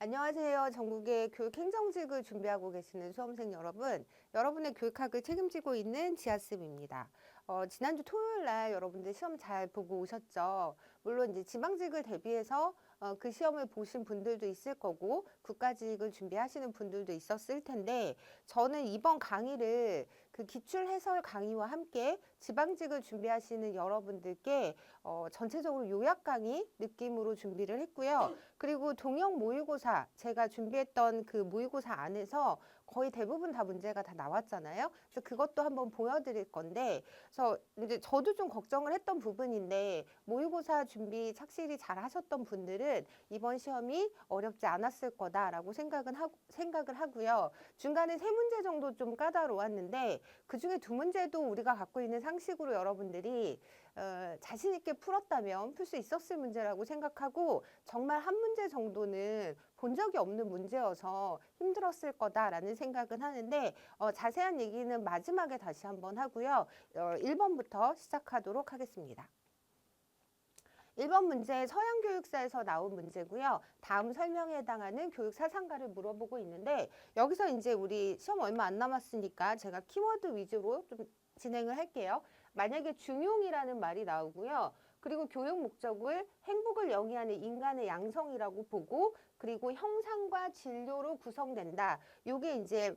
안녕하세요. 전국의 교육행정직을 준비하고 계시는 수험생 여러분. 여러분의 교육학을 책임지고 있는 지아쌤입니다. 지난주 토요일 날 여러분들 시험 잘 보고 오셨죠? 물론 이제 지방직을 대비해서 그 시험을 보신 분들도 있을 거고 국가직을 준비하시는 분들도 있었을 텐데 저는 이번 강의를 그 기출 해설 강의와 함께 지방직을 준비하시는 여러분들께 전체적으로 요약 강의 느낌으로 준비를 했고요. 그리고 동형 모의고사 제가 준비했던 그 모의고사 안에서 거의 대부분 다 문제가 다 나왔잖아요. 그래서 그것도 한번 보여드릴 건데, 그래서 이제 저도 좀 걱정을 했던 부분인데 모의고사 준비 착실히 잘 하셨던 분들은 이번 시험이 어렵지 않았을 거다라고 생각을 하고요. 중간에 세 문제 정도 좀 까다로웠는데 그 중에 두 문제도 우리가 갖고 있는 상식으로 여러분들이 자신 있게 풀었다면 풀 수 있었을 문제라고 생각하고 정말 한 문제 정도는 본 적이 없는 문제여서 힘들었을 거다라는 생각은 하는데 자세한 얘기는 마지막에 다시 한번 하고요. 1번부터 시작하도록 하겠습니다. 1번 문제 서양교육사에서 나온 문제고요. 다음 설명에 해당하는 교육 사상가를 물어보고 있는데 여기서 이제 우리 시험 얼마 안 남았으니까 제가 키워드 위주로 좀 진행을 할게요. 만약에 중용이라는 말이 나오고요. 그리고 교육 목적을 행복을 영위하는 인간의 양성이라고 보고 그리고 형상과 진료로 구성된다. 요게 이제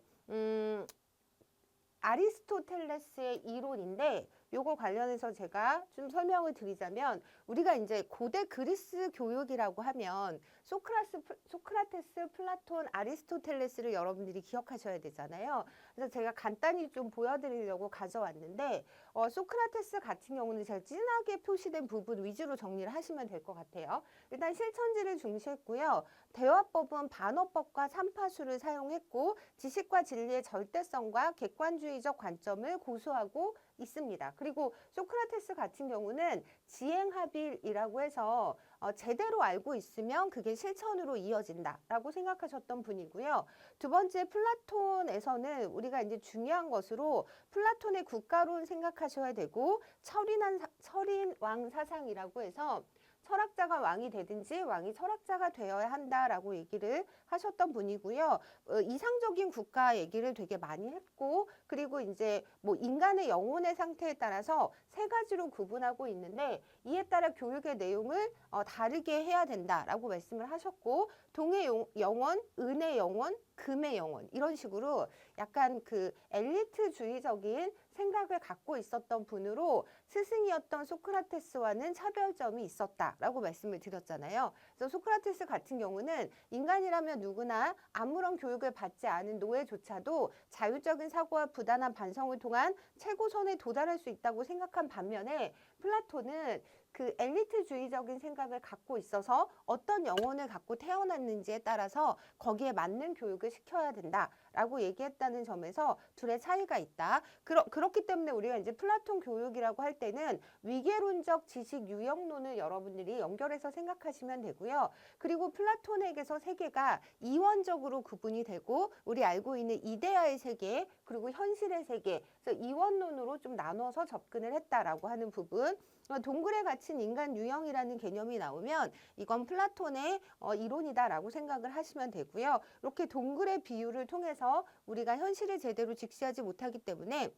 아리스토텔레스의 이론인데 요거 관련해서 제가 좀 설명을 드리자면 우리가 이제 고대 그리스 교육이라고 하면 소크라테스, 플라톤, 아리스토텔레스를 여러분들이 기억하셔야 되잖아요. 그래서 제가 간단히 좀 보여드리려고 가져왔는데 소크라테스 같은 경우는 제가 진하게 표시된 부분 위주로 정리를 하시면 될 것 같아요. 일단 실천지를 중시했고요. 대화법은 반어법과 삼파수를 사용했고 지식과 진리의 절대성과 객관주의적 관점을 고수하고 있습니다. 그리고 소크라테스 같은 경우는 지행합일이라고 해서 제대로 알고 있으면 그게 실천으로 이어진다라고 생각하셨던 분이고요. 두 번째 플라톤에서는 우리가 이제 중요한 것으로 플라톤의 국가론 생각하셔야 되고 철인왕 사상이라고 해서 철학자가 왕이 되든지 왕이 철학자가 되어야 한다라고 얘기를 하셨던 분이고요. 이상적인 국가 얘기를 되게 많이 했고 그리고 이제 뭐 인간의 영혼의 상태에 따라서 세 가지로 구분하고 있는데 이에 따라 교육의 내용을 다르게 해야 된다라고 말씀을 하셨고 동의 영혼, 은의 영혼, 금의 영혼 이런 식으로 약간 그 엘리트주의적인 생각을 갖고 있었던 분으로 스승이었던 소크라테스와는 차별점이 있었다라고 말씀을 드렸잖아요. 그래서 소크라테스 같은 경우는 인간이라면 누구나 아무런 교육을 받지 않은 노예조차도 자율적인 사고와 부단한 반성을 통한 최고선에 도달할 수 있다고 생각한 반면에 플라톤은 그 엘리트주의적인 생각을 갖고 있어서 어떤 영혼을 갖고 태어났는지에 따라서 거기에 맞는 교육을 시켜야 된다라고 얘기했다는 점에서 둘의 차이가 있다. 그렇기 때문에 우리가 이제 플라톤 교육이라고 할 때는 위계론적 지식 유형론을 여러분들이 연결해서 생각하시면 되고요. 그리고 플라톤에게서 세계가 이원적으로 구분이 되고 우리 알고 있는 이데아의 세계 그리고 현실의 세계 그래서 이원론으로 좀 나눠서 접근을 했다라고 하는 부분 동굴에 갇힌 인간 유형이라는 개념이 나오면 이건 플라톤의 이론이다라고 생각을 하시면 되고요. 이렇게 동굴의 비유를 통해서 우리가 현실을 제대로 직시하지 못하기 때문에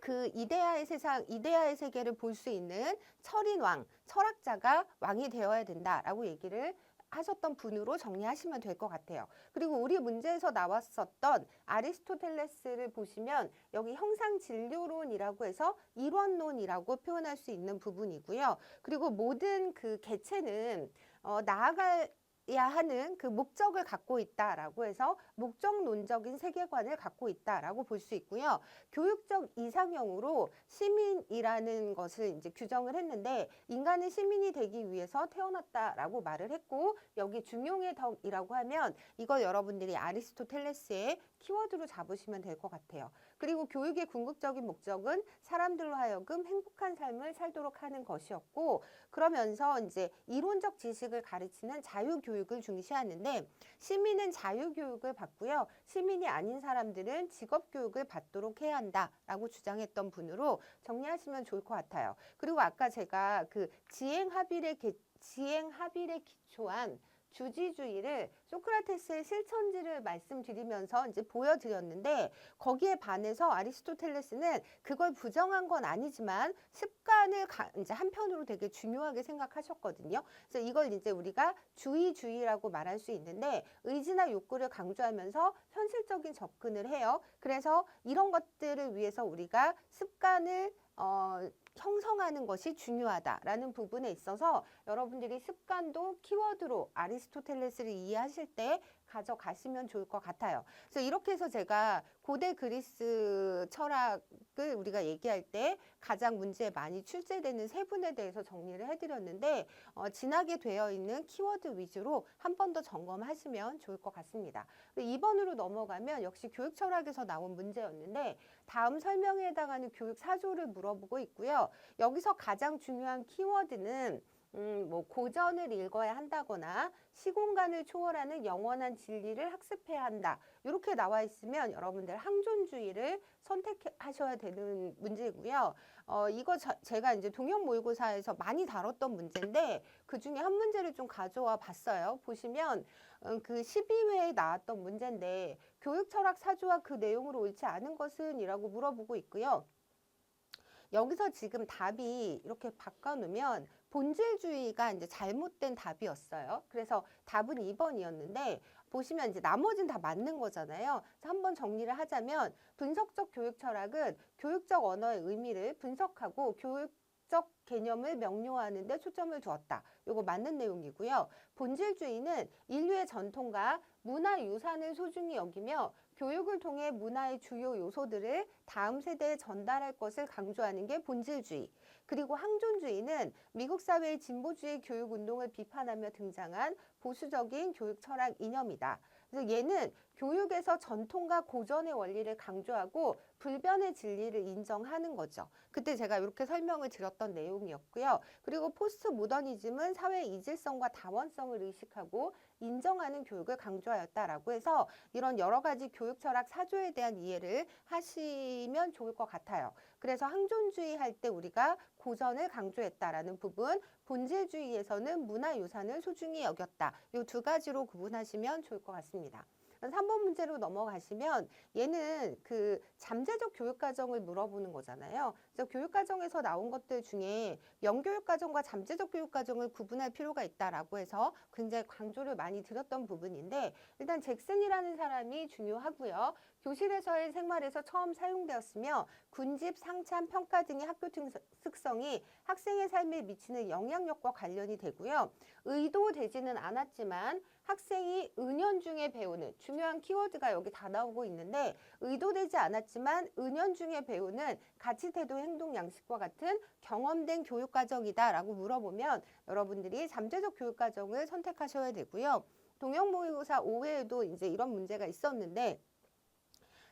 그 이데아의 세상, 이데아의 세계를 볼 수 있는 철인왕, 철학자가 왕이 되어야 된다라고 얘기를 하셨던 분으로 정리하시면 될 것 같아요. 그리고 우리 문제에서 나왔었던 아리스토텔레스를 보시면 여기 형상진료론이라고 해서 일원론이라고 표현할 수 있는 부분이고요. 그리고 모든 그 개체는 나아갈 야 하는 그 목적을 갖고 있다라고 해서 목적론적인 세계관을 갖고 있다라고 볼 수 있고요. 교육적 이상형으로 시민이라는 것을 이제 규정을 했는데 인간은 시민이 되기 위해서 태어났다라고 말을 했고 여기 중용의 덕이라고 하면 이걸 여러분들이 아리스토텔레스의 키워드로 잡으시면 될 것 같아요. 그리고 교육의 궁극적인 목적은 사람들로 하여금 행복한 삶을 살도록 하는 것이었고 그러면서 이제 이론적 지식을 가르치는 자유교육을 중시하는데 시민은 자유교육을 받고요. 시민이 아닌 사람들은 직업교육을 받도록 해야 한다라고 주장했던 분으로 정리하시면 좋을 것 같아요. 그리고 아까 제가 그 지행합일에 기초한 주지주의를 소크라테스의 실천지를 말씀드리면서 이제 보여드렸는데 거기에 반해서 아리스토텔레스는 그걸 부정한 건 아니지만 습관을 이제 한편으로 되게 중요하게 생각하셨거든요. 그래서 이걸 이제 우리가 주의주의라고 말할 수 있는데 의지나 욕구를 강조하면서 현실적인 접근을 해요. 그래서 이런 것들을 위해서 우리가 습관을 형성하는 것이 중요하다라는 부분에 있어서 여러분들이 습관도 키워드로 아리스토텔레스를 이해하실 때 가져가시면 좋을 것 같아요. 그래서 이렇게 해서 제가 고대 그리스 철학을 우리가 얘기할 때 가장 문제에 많이 출제되는 세 분에 대해서 정리를 해드렸는데 진하게 되어 있는 키워드 위주로 한 번 더 점검하시면 좋을 것 같습니다. 2번으로 넘어가면 역시 교육 철학에서 나온 문제였는데 다음 설명에 해당하는 교육 사조를 물어보고 있고요. 여기서 가장 중요한 키워드는 뭐 고전을 읽어야 한다거나 시공간을 초월하는 영원한 진리를 학습해야 한다. 이렇게 나와 있으면 여러분들 항존주의를 선택하셔야 되는 문제고요. 이거 제가 이제 동형 모의고사에서 많이 다뤘던 문제인데 그 중에 한 문제를 좀 가져와 봤어요. 보시면 그 12회에 나왔던 문제인데 교육 철학 사조와 그 내용으로 옳지 않은 것은 이라고 물어보고 있고요. 여기서 지금 답이 이렇게 바꿔놓으면 본질주의가 이제 잘못된 답이었어요. 그래서 답은 2번이었는데 보시면 이제 나머지는 다 맞는 거잖아요. 그래서 한번 정리를 하자면 분석적 교육 철학은 교육적 언어의 의미를 분석하고 교육적 개념을 명료화하는 데 초점을 두었다. 이거 맞는 내용이고요. 본질주의는 인류의 전통과 문화유산을 소중히 여기며 교육을 통해 문화의 주요 요소들을 다음 세대에 전달할 것을 강조하는 게 본질주의. 그리고 항존주의는 미국 사회의 진보주의 교육운동을 비판하며 등장한 보수적인 교육 철학 이념이다. 그래서 얘는 교육에서 전통과 고전의 원리를 강조하고 불변의 진리를 인정하는 거죠. 그때 제가 이렇게 설명을 드렸던 내용이었고요. 그리고 포스트 모더니즘은 사회의 이질성과 다원성을 의식하고 인정하는 교육을 강조하였다라고 해서 이런 여러 가지 교육 철학 사조에 대한 이해를 하시면 좋을 것 같아요. 그래서 항존주의 할 때 우리가 고전을 강조했다라는 부분, 본질주의에서는 문화유산을 소중히 여겼다. 이 두 가지로 구분하시면 좋을 것 같습니다. 3번 문제로 넘어가시면 얘는 그 잠재적 교육과정을 물어보는 거잖아요. 그래서 교육과정에서 나온 것들 중에 영교육과정과 잠재적 교육과정을 구분할 필요가 있다라고 해서 굉장히 강조를 많이 드렸던 부분인데 일단 잭슨이라는 사람이 중요하고요. 교실에서의 생활에서 처음 사용되었으며 군집, 상참, 평가 등의 학교 특성이 학생의 삶에 미치는 영향력과 관련이 되고요. 의도되지는 않았지만 학생이 은연중에 배우는 중요한 키워드가 여기 다 나오고 있는데 의도되지 않았지만 은연중에 배우는 가치, 태도, 행동, 양식과 같은 경험된 교육과정이다라고 물어보면 여러분들이 잠재적 교육과정을 선택하셔야 되고요. 동형 모의고사 5회에도 이제 이런 문제가 있었는데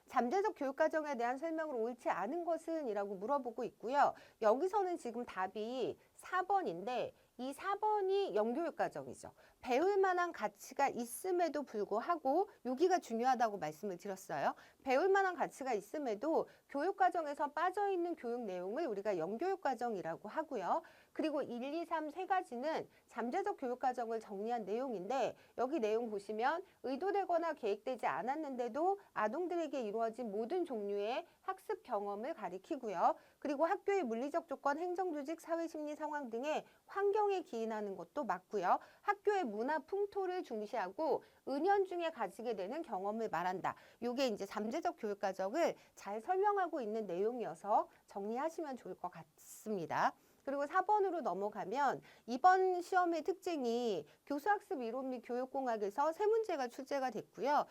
잠재적 교육과정에 대한 설명을 옳지 않은 것은 이라고 물어보고 있고요. 여기서는 지금 답이 4번인데 이 4번이 영교육과정이죠. 배울 만한 가치가 있음에도 불구하고 여기가 중요하다고 말씀을 드렸어요. 배울 만한 가치가 있음에도 교육과정에서 빠져있는 교육 내용을 우리가 영교육과정이라고 하고요. 그리고 1, 2, 3 세 가지는 잠재적 교육과정을 정리한 내용인데 여기 내용 보시면 의도되거나 계획되지 않았는데도 아동들에게 이루어진 모든 종류의 학습 경험을 가리키고요. 그리고 학교의 물리적 조건, 행정조직, 사회심리 상황 등의 환경에 기인하는 것도 맞고요. 학교의 문화 풍토를 중시하고 은연중에 가지게 되는 경험을 말한다. 이게 이제 잠재적 교육과정을 잘 설명하고 있는 내용이어서 정리하시면 좋을 것 같습니다. 그리고 4번으로 넘어가면 이번 시험의 특징이 교수학습 이론 및 교육공학에서 세 문제가 출제가 됐고요.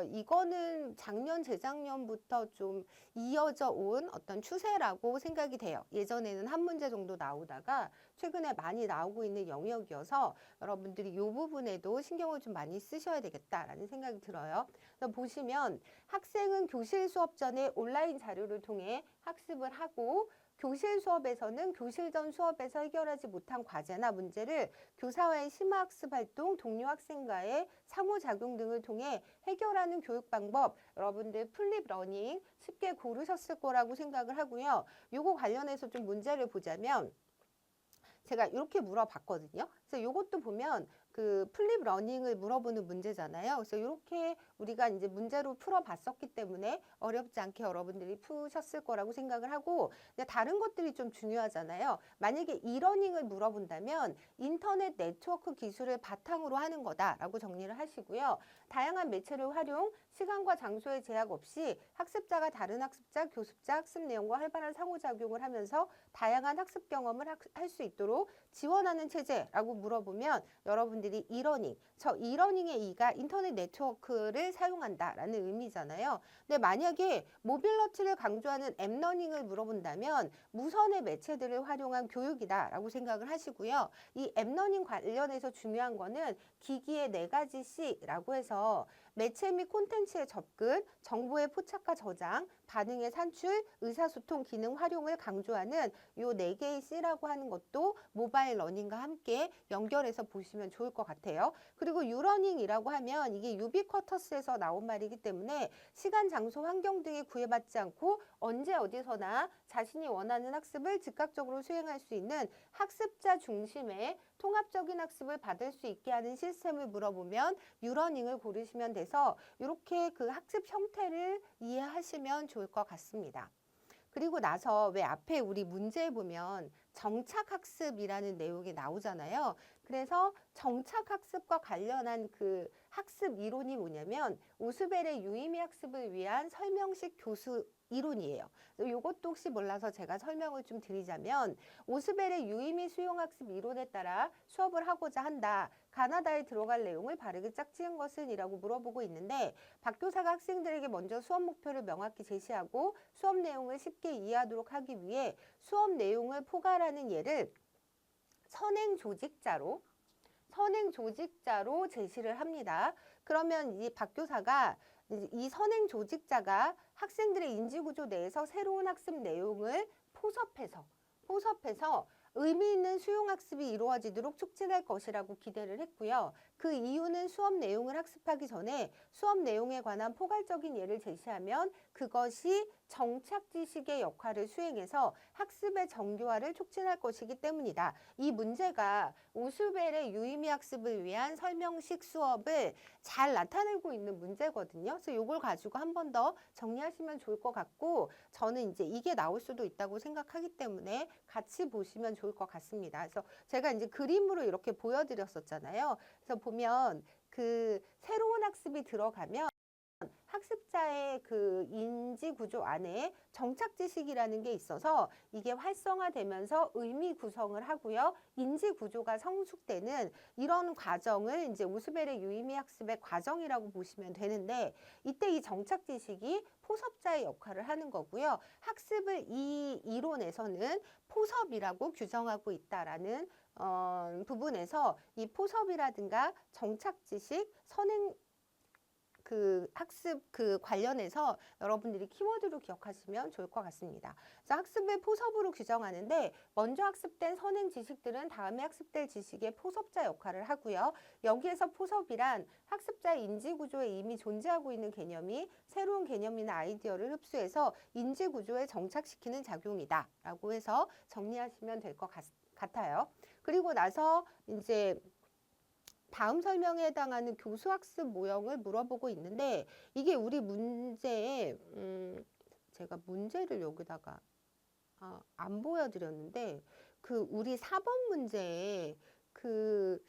이거는 작년, 재작년부터 좀 이어져 온 어떤 추세라고 생각이 돼요. 예전에는 한 문제 정도 나오다가 최근에 많이 나오고 있는 영역이어서 여러분들이 이 부분에도 신경을 좀 많이 쓰셔야 되겠다라는 생각이 들어요. 그래서 보시면 학생은 교실 수업 전에 온라인 자료를 통해 학습을 하고 교실 수업에서는 교실 전 수업에서 해결하지 못한 과제나 문제를 교사와의 심화학습 활동, 동료 학생과의 상호작용 등을 통해 해결하는 교육 방법, 여러분들 플립 러닝 쉽게 고르셨을 거라고 생각을 하고요. 요거 관련해서 좀 문제를 보자면 제가 이렇게 물어봤거든요. 그래서 이것도 보면 그 플립 러닝을 물어보는 문제잖아요. 그래서 이렇게 우리가 이제 문제로 풀어봤었기 때문에 어렵지 않게 여러분들이 푸셨을 거라고 생각을 하고, 근데 다른 것들이 좀 중요하잖아요. 만약에 이러닝을 물어본다면 인터넷 네트워크 기술을 바탕으로 하는 거다라고 정리를 하시고요. 다양한 매체를 활용, 시간과 장소의 제약 없이 학습자가 다른 학습자, 교습자, 학습 내용과 활발한 상호작용을 하면서 다양한 학습 경험을 할 수 있도록 지원하는 체제라고 물어보면 여러분들이 이러닝, 저 이러닝의 이가 인터넷 네트워크를 사용한다라는 의미잖아요. 근데 만약에 모빌러티를 강조하는 앱러닝을 물어본다면 무선의 매체들을 활용한 교육이다라고 생각을 하시고요. 이 앱러닝 관련해서 중요한 거는 기기의 4가지 C라고 해서 매체 및 콘텐츠의 접근, 정보의 포착과 저장, 반응의 산출, 의사소통 기능 활용을 강조하는 요 4개의 C라고 하는 것도 모바일 러닝과 함께 연결해서 보시면 좋을 것 같아요. 그리고 유러닝이라고 하면 이게 유비쿼터스에서 나온 말이기 때문에 시간, 장소, 환경 등에 구애받지 않고 언제 어디서나 자신이 원하는 학습을 즉각적으로 수행할 수 있는 학습자 중심의 통합적인 학습을 받을 수 있게 하는 시스템을 물어보면 유러닝을 고르시면 돼서 이렇게 그 학습 형태를 이해하시면 좋을 것 같습니다. 그리고 나서 왜 앞에 우리 문제에 보면 정착학습이라는 내용이 나오잖아요. 그래서 정착학습과 관련한 그 학습 이론이 뭐냐면 오스벨의 유의미 학습을 위한 설명식 교수 이론이에요. 이것도 혹시 몰라서 제가 설명을 좀 드리자면 오스벨의 유의미 수용학습 이론에 따라 수업을 하고자 한다. 가나다에 들어갈 내용을 바르게 짝지은 것은? 이라고 물어보고 있는데 박 교사가 학생들에게 먼저 수업 목표를 명확히 제시하고 수업 내용을 쉽게 이해하도록 하기 위해 수업 내용을 포괄하는 예를 선행 조직자로 제시를 합니다. 그러면 이 박 교사가 이 선행 조직자가 학생들의 인지구조 내에서 새로운 학습 내용을 포섭해서 의미 있는 수용학습이 이루어지도록 촉진할 것이라고 기대를 했고요. 그 이유는 수업 내용을 학습하기 전에 수업 내용에 관한 포괄적인 예를 제시하면 그것이 정착 지식의 역할을 수행해서 학습의 정교화를 촉진할 것이기 때문이다. 이 문제가 오스벨의 유의미 학습을 위한 설명식 수업을 잘 나타내고 있는 문제거든요. 그래서 이걸 가지고 한 번 더 정리하시면 좋을 것 같고, 저는 이제 이게 나올 수도 있다고 생각하기 때문에 같이 보시면 좋을 것 같습니다. 그래서 제가 이제 그림으로 이렇게 보여드렸었잖아요. 그래서 보면 그 새로운 학습이 들어가면 학습자의 그 인지 구조 안에 정착 지식이라는 게 있어서 이게 활성화되면서 의미 구성을 하고요. 인지 구조가 성숙되는 이런 과정을 이제 오스벨의 유의미 학습의 과정이라고 보시면 되는데, 이때 이 정착 지식이 포섭자의 역할을 하는 거고요. 학습을 이 이론에서는 포섭이라고 규정하고 있다라는 부분에서 이 포섭이라든가 정착 지식, 선행 그 학습 그 관련해서 여러분들이 키워드로 기억하시면 좋을 것 같습니다. 그래서 학습을 포섭으로 규정하는데 먼저 학습된 선행 지식들은 다음에 학습될 지식의 포섭자 역할을 하고요. 여기에서 포섭이란 학습자의 인지 구조에 이미 존재하고 있는 개념이 새로운 개념이나 아이디어를 흡수해서 인지 구조에 정착시키는 작용이다 라고 해서 정리하시면 될 것 같아요. 그리고 나서 이제 다음 설명에 해당하는 교수학습 모형을 물어보고 있는데, 이게 우리 문제에 제가 문제를 여기다가 안 보여드렸는데 그 우리 4번 문제에 그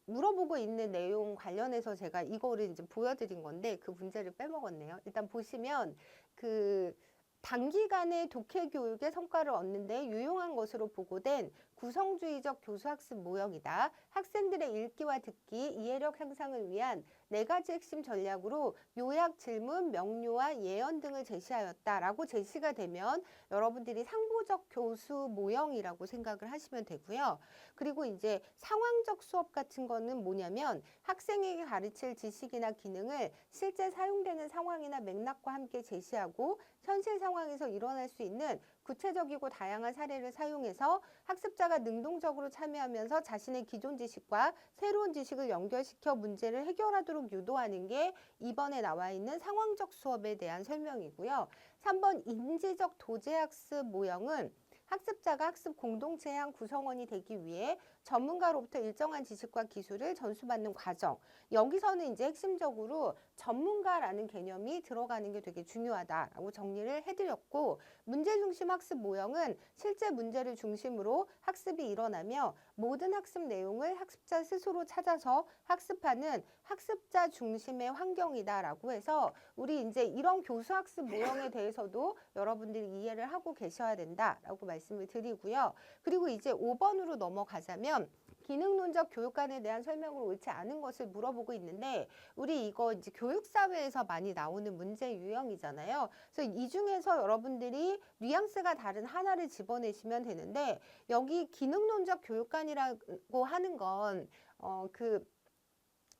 물어보고 있는 내용 관련해서 제가 이거를 이제 보여드린 건데 그 문제를 빼먹었네요. 일단 보시면 그 단기간에 독해 교육의 성과를 얻는데 유용한 것으로 보고된 구성주의적 교수학습 모형이다. 학생들의 읽기와 듣기, 이해력 향상을 위한 4가지 핵심 전략으로 요약, 질문, 명료와 예언 등을 제시하였다라고 제시가 되면 여러분들이 상보적 교수 모형이라고 생각을 하시면 되고요. 그리고 이제 상황적 수업 같은 거는 뭐냐면 학생에게 가르칠 지식이나 기능을 실제 사용되는 상황이나 맥락과 함께 제시하고 현실 상황에서 일어날 수 있는 구체적이고 다양한 사례를 사용해서 학습자가 능동적으로 참여하면서 자신의 기존 지식과 새로운 지식을 연결시켜 문제를 해결하도록 유도하는 게 이번에 나와 있는 상황적 수업에 대한 설명이고요. 3번 인지적 도제학습 모형은 학습자가 학습 공동체의 한 구성원이 되기 위해 전문가로부터 일정한 지식과 기술을 전수받는 과정. 여기서는 이제 핵심적으로 전문가라는 개념이 들어가는 게 되게 중요하다라고 정리를 해드렸고, 문제 중심 학습 모형은 실제 문제를 중심으로 학습이 일어나며 모든 학습 내용을 학습자 스스로 찾아서 학습하는 학습자 중심의 환경이다라고 해서 우리 이제 이런 교수 학습 모형에 대해서도 여러분들이 이해를 하고 계셔야 된다라고 말씀을 드리고요. 그리고 이제 5번으로 넘어가자면 기능론적 교육관에 대한 설명으로 옳지 않은 것을 물어보고 있는데, 우리 이거 이제 교육사회에서 많이 나오는 문제 유형이잖아요. 그래서 이 중에서 여러분들이 뉘앙스가 다른 하나를 집어내시면 되는데, 여기 기능론적 교육관이라고 하는 건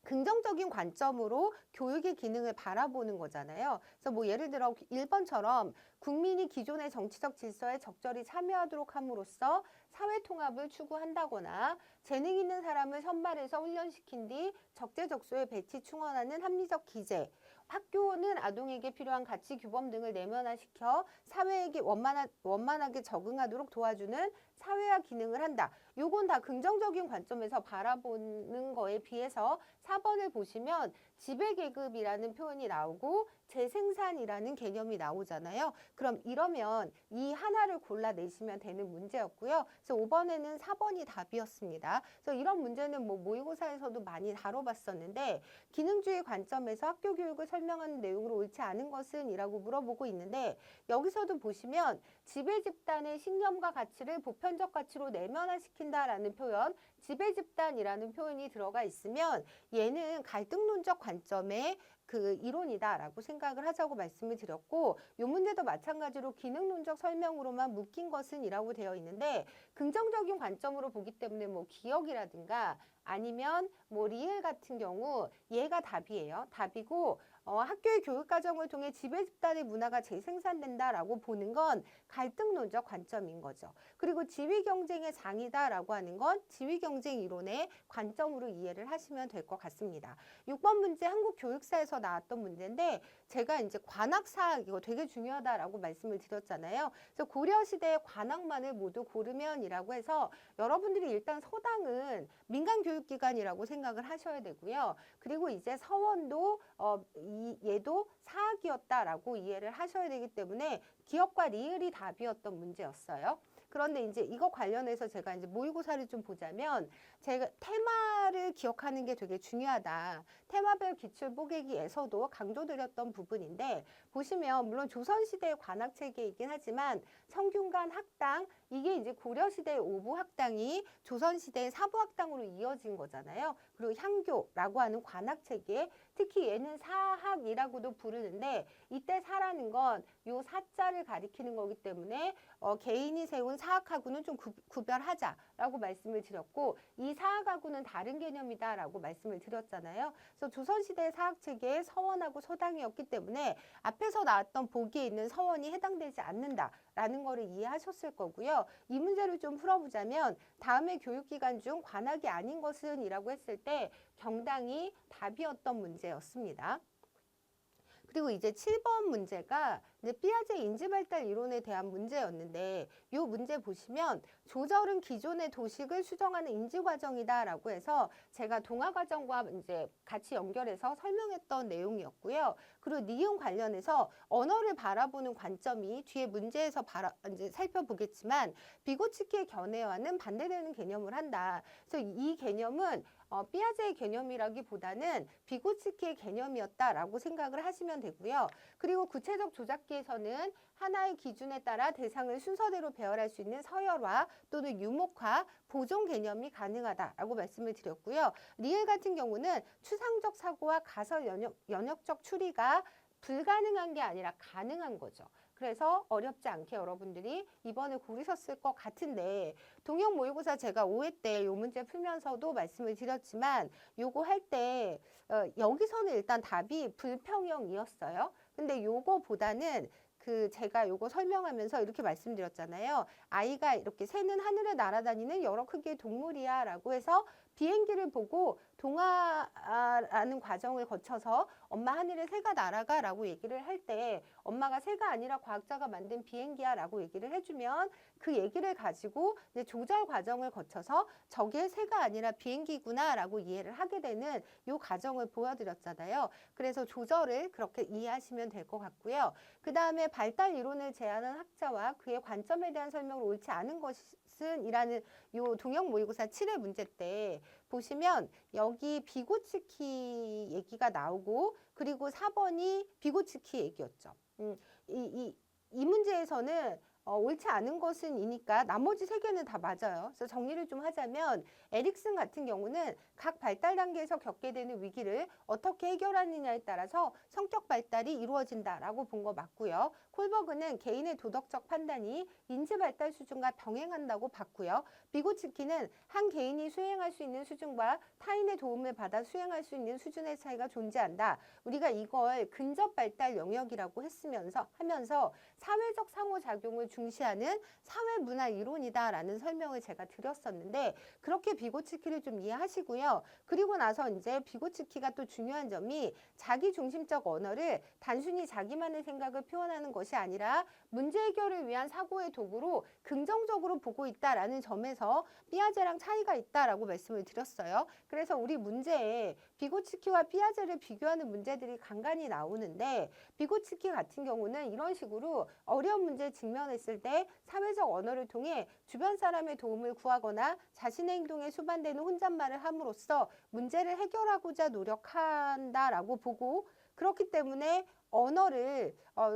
긍정적인 관점으로 교육의 기능을 바라보는 거잖아요. 그래서 뭐 예를 들어 1번처럼 국민이 기존의 정치적 질서에 적절히 참여하도록 함으로써 사회 통합을 추구한다거나, 재능 있는 사람을 선발해서 훈련시킨 뒤 적재적소에 배치 충원하는 합리적 기재, 학교는 아동에게 필요한 가치 규범 등을 내면화시켜 사회에게 원만하게 적응하도록 도와주는 사회화 기능을 한다. 요건 다 긍정적인 관점에서 바라보는 거에 비해서 4번을 보시면 지배계급이라는 표현이 나오고 재생산이라는 개념이 나오잖아요. 그럼 이러면 이 하나를 골라내시면 되는 문제였고요. 그래서 5번에는 4번이 답이었습니다. 그래서 이런 문제는 뭐 모의고사에서도 많이 다뤄봤었는데, 기능주의 관점에서 학교 교육을 설명하는 내용으로 옳지 않은 것은 이라고 물어보고 있는데, 여기서도 보시면 지배집단의 신념과 가치를 보편적 가치로 내면화시킨다라는 표현, 지배집단이라는 표현이 들어가 있으면 얘는 갈등론적 관점의 그 이론이다라고 생각을 하자고 말씀을 드렸고, 이 문제도 마찬가지로 기능론적 설명으로만 묶인 것은 이라고 되어 있는데, 긍정적인 관점으로 보기 때문에 뭐 기억이라든가 아니면 뭐 리을 같은 경우 얘가 답이에요. 답이고, 학교의 교육과정을 통해 지배집단의 문화가 재생산된다라고 보는 건 갈등론적 관점인 거죠. 그리고 지위경쟁의 장이다라고 하는 건 지위경쟁 이론의 관점으로 이해를 하시면 될 것 같습니다. 6번 문제 한국 교육사에서 나왔던 문제인데, 제가 이제 관학사학 이거 되게 중요하다라고 말씀을 드렸잖아요. 그래서 고려시대의 관학만을 모두 고르면이라고 해서 여러분들이 일단 서당은 민간교육기관이라고 생각을 하셔야 되고요. 그리고 이제 서원도 얘도 사학이었다라고 이해를 하셔야 되기 때문에 기억과 리을이 답이었던 문제였어요. 그런데 이제 이거 관련해서 제가 이제 모의고사를 좀 보자면, 제가 테마를 기억하는 게 되게 중요하다. 테마별 기출 뽀개기에서도 강조드렸던 부분인데, 보시면 물론 조선시대의 관학체계이긴 하지만 성균관 학당, 이게 이제 고려시대의 오부학당이 조선시대의 사부학당으로 이어진 거잖아요. 그리고 향교라고 하는 관학체계, 특히 얘는 사학이라고도 부르는데, 이때 사라는 건 요 사자를 가리키는 거기 때문에 개인이 세운 사학하고는 좀 구별하자라고 말씀을 드렸고, 이 사학하고는 다른 개념이다라고 말씀을 드렸잖아요. 그래서 조선시대의 사학체계에 서원하고 서당이었기 때문에 앞에서 나왔던 보기에 있는 서원이 해당되지 않는다라는 거를 이해하셨을 거고요. 이 문제를 좀 풀어보자면, 다음에 교육기관 중 관학이 아닌 것은 이라고 했을 때 정당이 답이었던 문제였습니다. 그리고 이제 7번 문제가 이제 피아제 인지발달 이론에 대한 문제였는데, 이 문제 보시면 조절은 기존의 도식을 수정하는 인지과정이다라고 해서 제가 동화과정과 이제 같이 연결해서 설명했던 내용이었고요. 그리고 니은 관련해서 언어를 바라보는 관점이 뒤에 문제에서 이제 살펴보겠지만 비고치키의 견해와는 반대되는 개념을 한다. 그래서 이 개념은 피아제의 개념이라기보다는 비고치키의 개념이었다라고 생각을 하시면 되고요. 그리고 구체적 조작기에서는 하나의 기준에 따라 대상을 순서대로 배열할 수 있는 서열화 또는 유목화, 보존 개념이 가능하다라고 말씀을 드렸고요. 리을 같은 경우는 추상적 사고와 가설 연역적 추리가 불가능한 게 아니라 가능한 거죠. 그래서 어렵지 않게 여러분들이 이번에 고르셨을 것 같은데, 동형 모의고사 제가 5회 때 요 문제 풀면서도 말씀을 드렸지만, 요거 할 때 여기서는 일단 답이 불평형이었어요. 근데 요거보다는 제가 요거 설명하면서 이렇게 말씀드렸잖아요. 아이가 이렇게 새는 하늘에 날아다니는 여러 크기의 동물이야 라고 해서 비행기를 보고 동화라는 과정을 거쳐서 엄마 하늘에 새가 날아가라고 얘기를 할 때 엄마가 새가 아니라 과학자가 만든 비행기야라고 얘기를 해주면 그 얘기를 가지고 이제 조절 과정을 거쳐서 저게 새가 아니라 비행기구나라고 이해를 하게 되는 요 과정을 보여드렸잖아요. 그래서 조절을 그렇게 이해하시면 될 것 같고요. 그 다음에 발달 이론을 제안한 학자와 그의 관점에 대한 설명을 옳지 않은 것은 이라는 요 동형 모의고사 7회 문제 때 보시면 여기 비고츠키 얘기가 나오고 그리고 4번이 비고츠키 얘기였죠. 이 문제에서는 옳지 않은 것은 이니까 나머지 세 개는 다 맞아요. 그래서 정리를 좀 하자면 에릭슨 같은 경우는 각 발달 단계에서 겪게 되는 위기를 어떻게 해결하느냐에 따라서 성격 발달이 이루어진다라고 본 거 맞고요. 콜버그는 개인의 도덕적 판단이 인지 발달 수준과 병행한다고 봤고요. 비고츠키는 한 개인이 수행할 수 있는 수준과 타인의 도움을 받아 수행할 수 있는 수준의 차이가 존재한다. 우리가 이걸 근접 발달 영역이라고 하면서 사회적 상호작용을 중시하는 사회문화 이론이다라는 설명을 제가 드렸었는데 그렇게 비고츠키를 좀 이해하시고요. 그리고 나서 이제 비고츠키가 또 중요한 점이 자기중심적 언어를 단순히 자기만의 생각을 표현하는 것이 아니라 문제 해결을 위한 사고의 도구로 긍정적으로 보고 있다라는 점에서 피아제랑 차이가 있다라고 말씀을 드렸어요. 그래서 우리 문제에 비고츠키와 피아제를 비교하는 문제들이 간간히 나오는데 비고츠키 같은 경우는 이런 식으로 어려운 문제에 직면했을 때 사회적 언어를 통해 주변 사람의 도움을 구하거나 자신의 행동에 수반되는 혼잣말을 함으로써 문제를 해결하고자 노력한다라고 보고 그렇기 때문에 언어를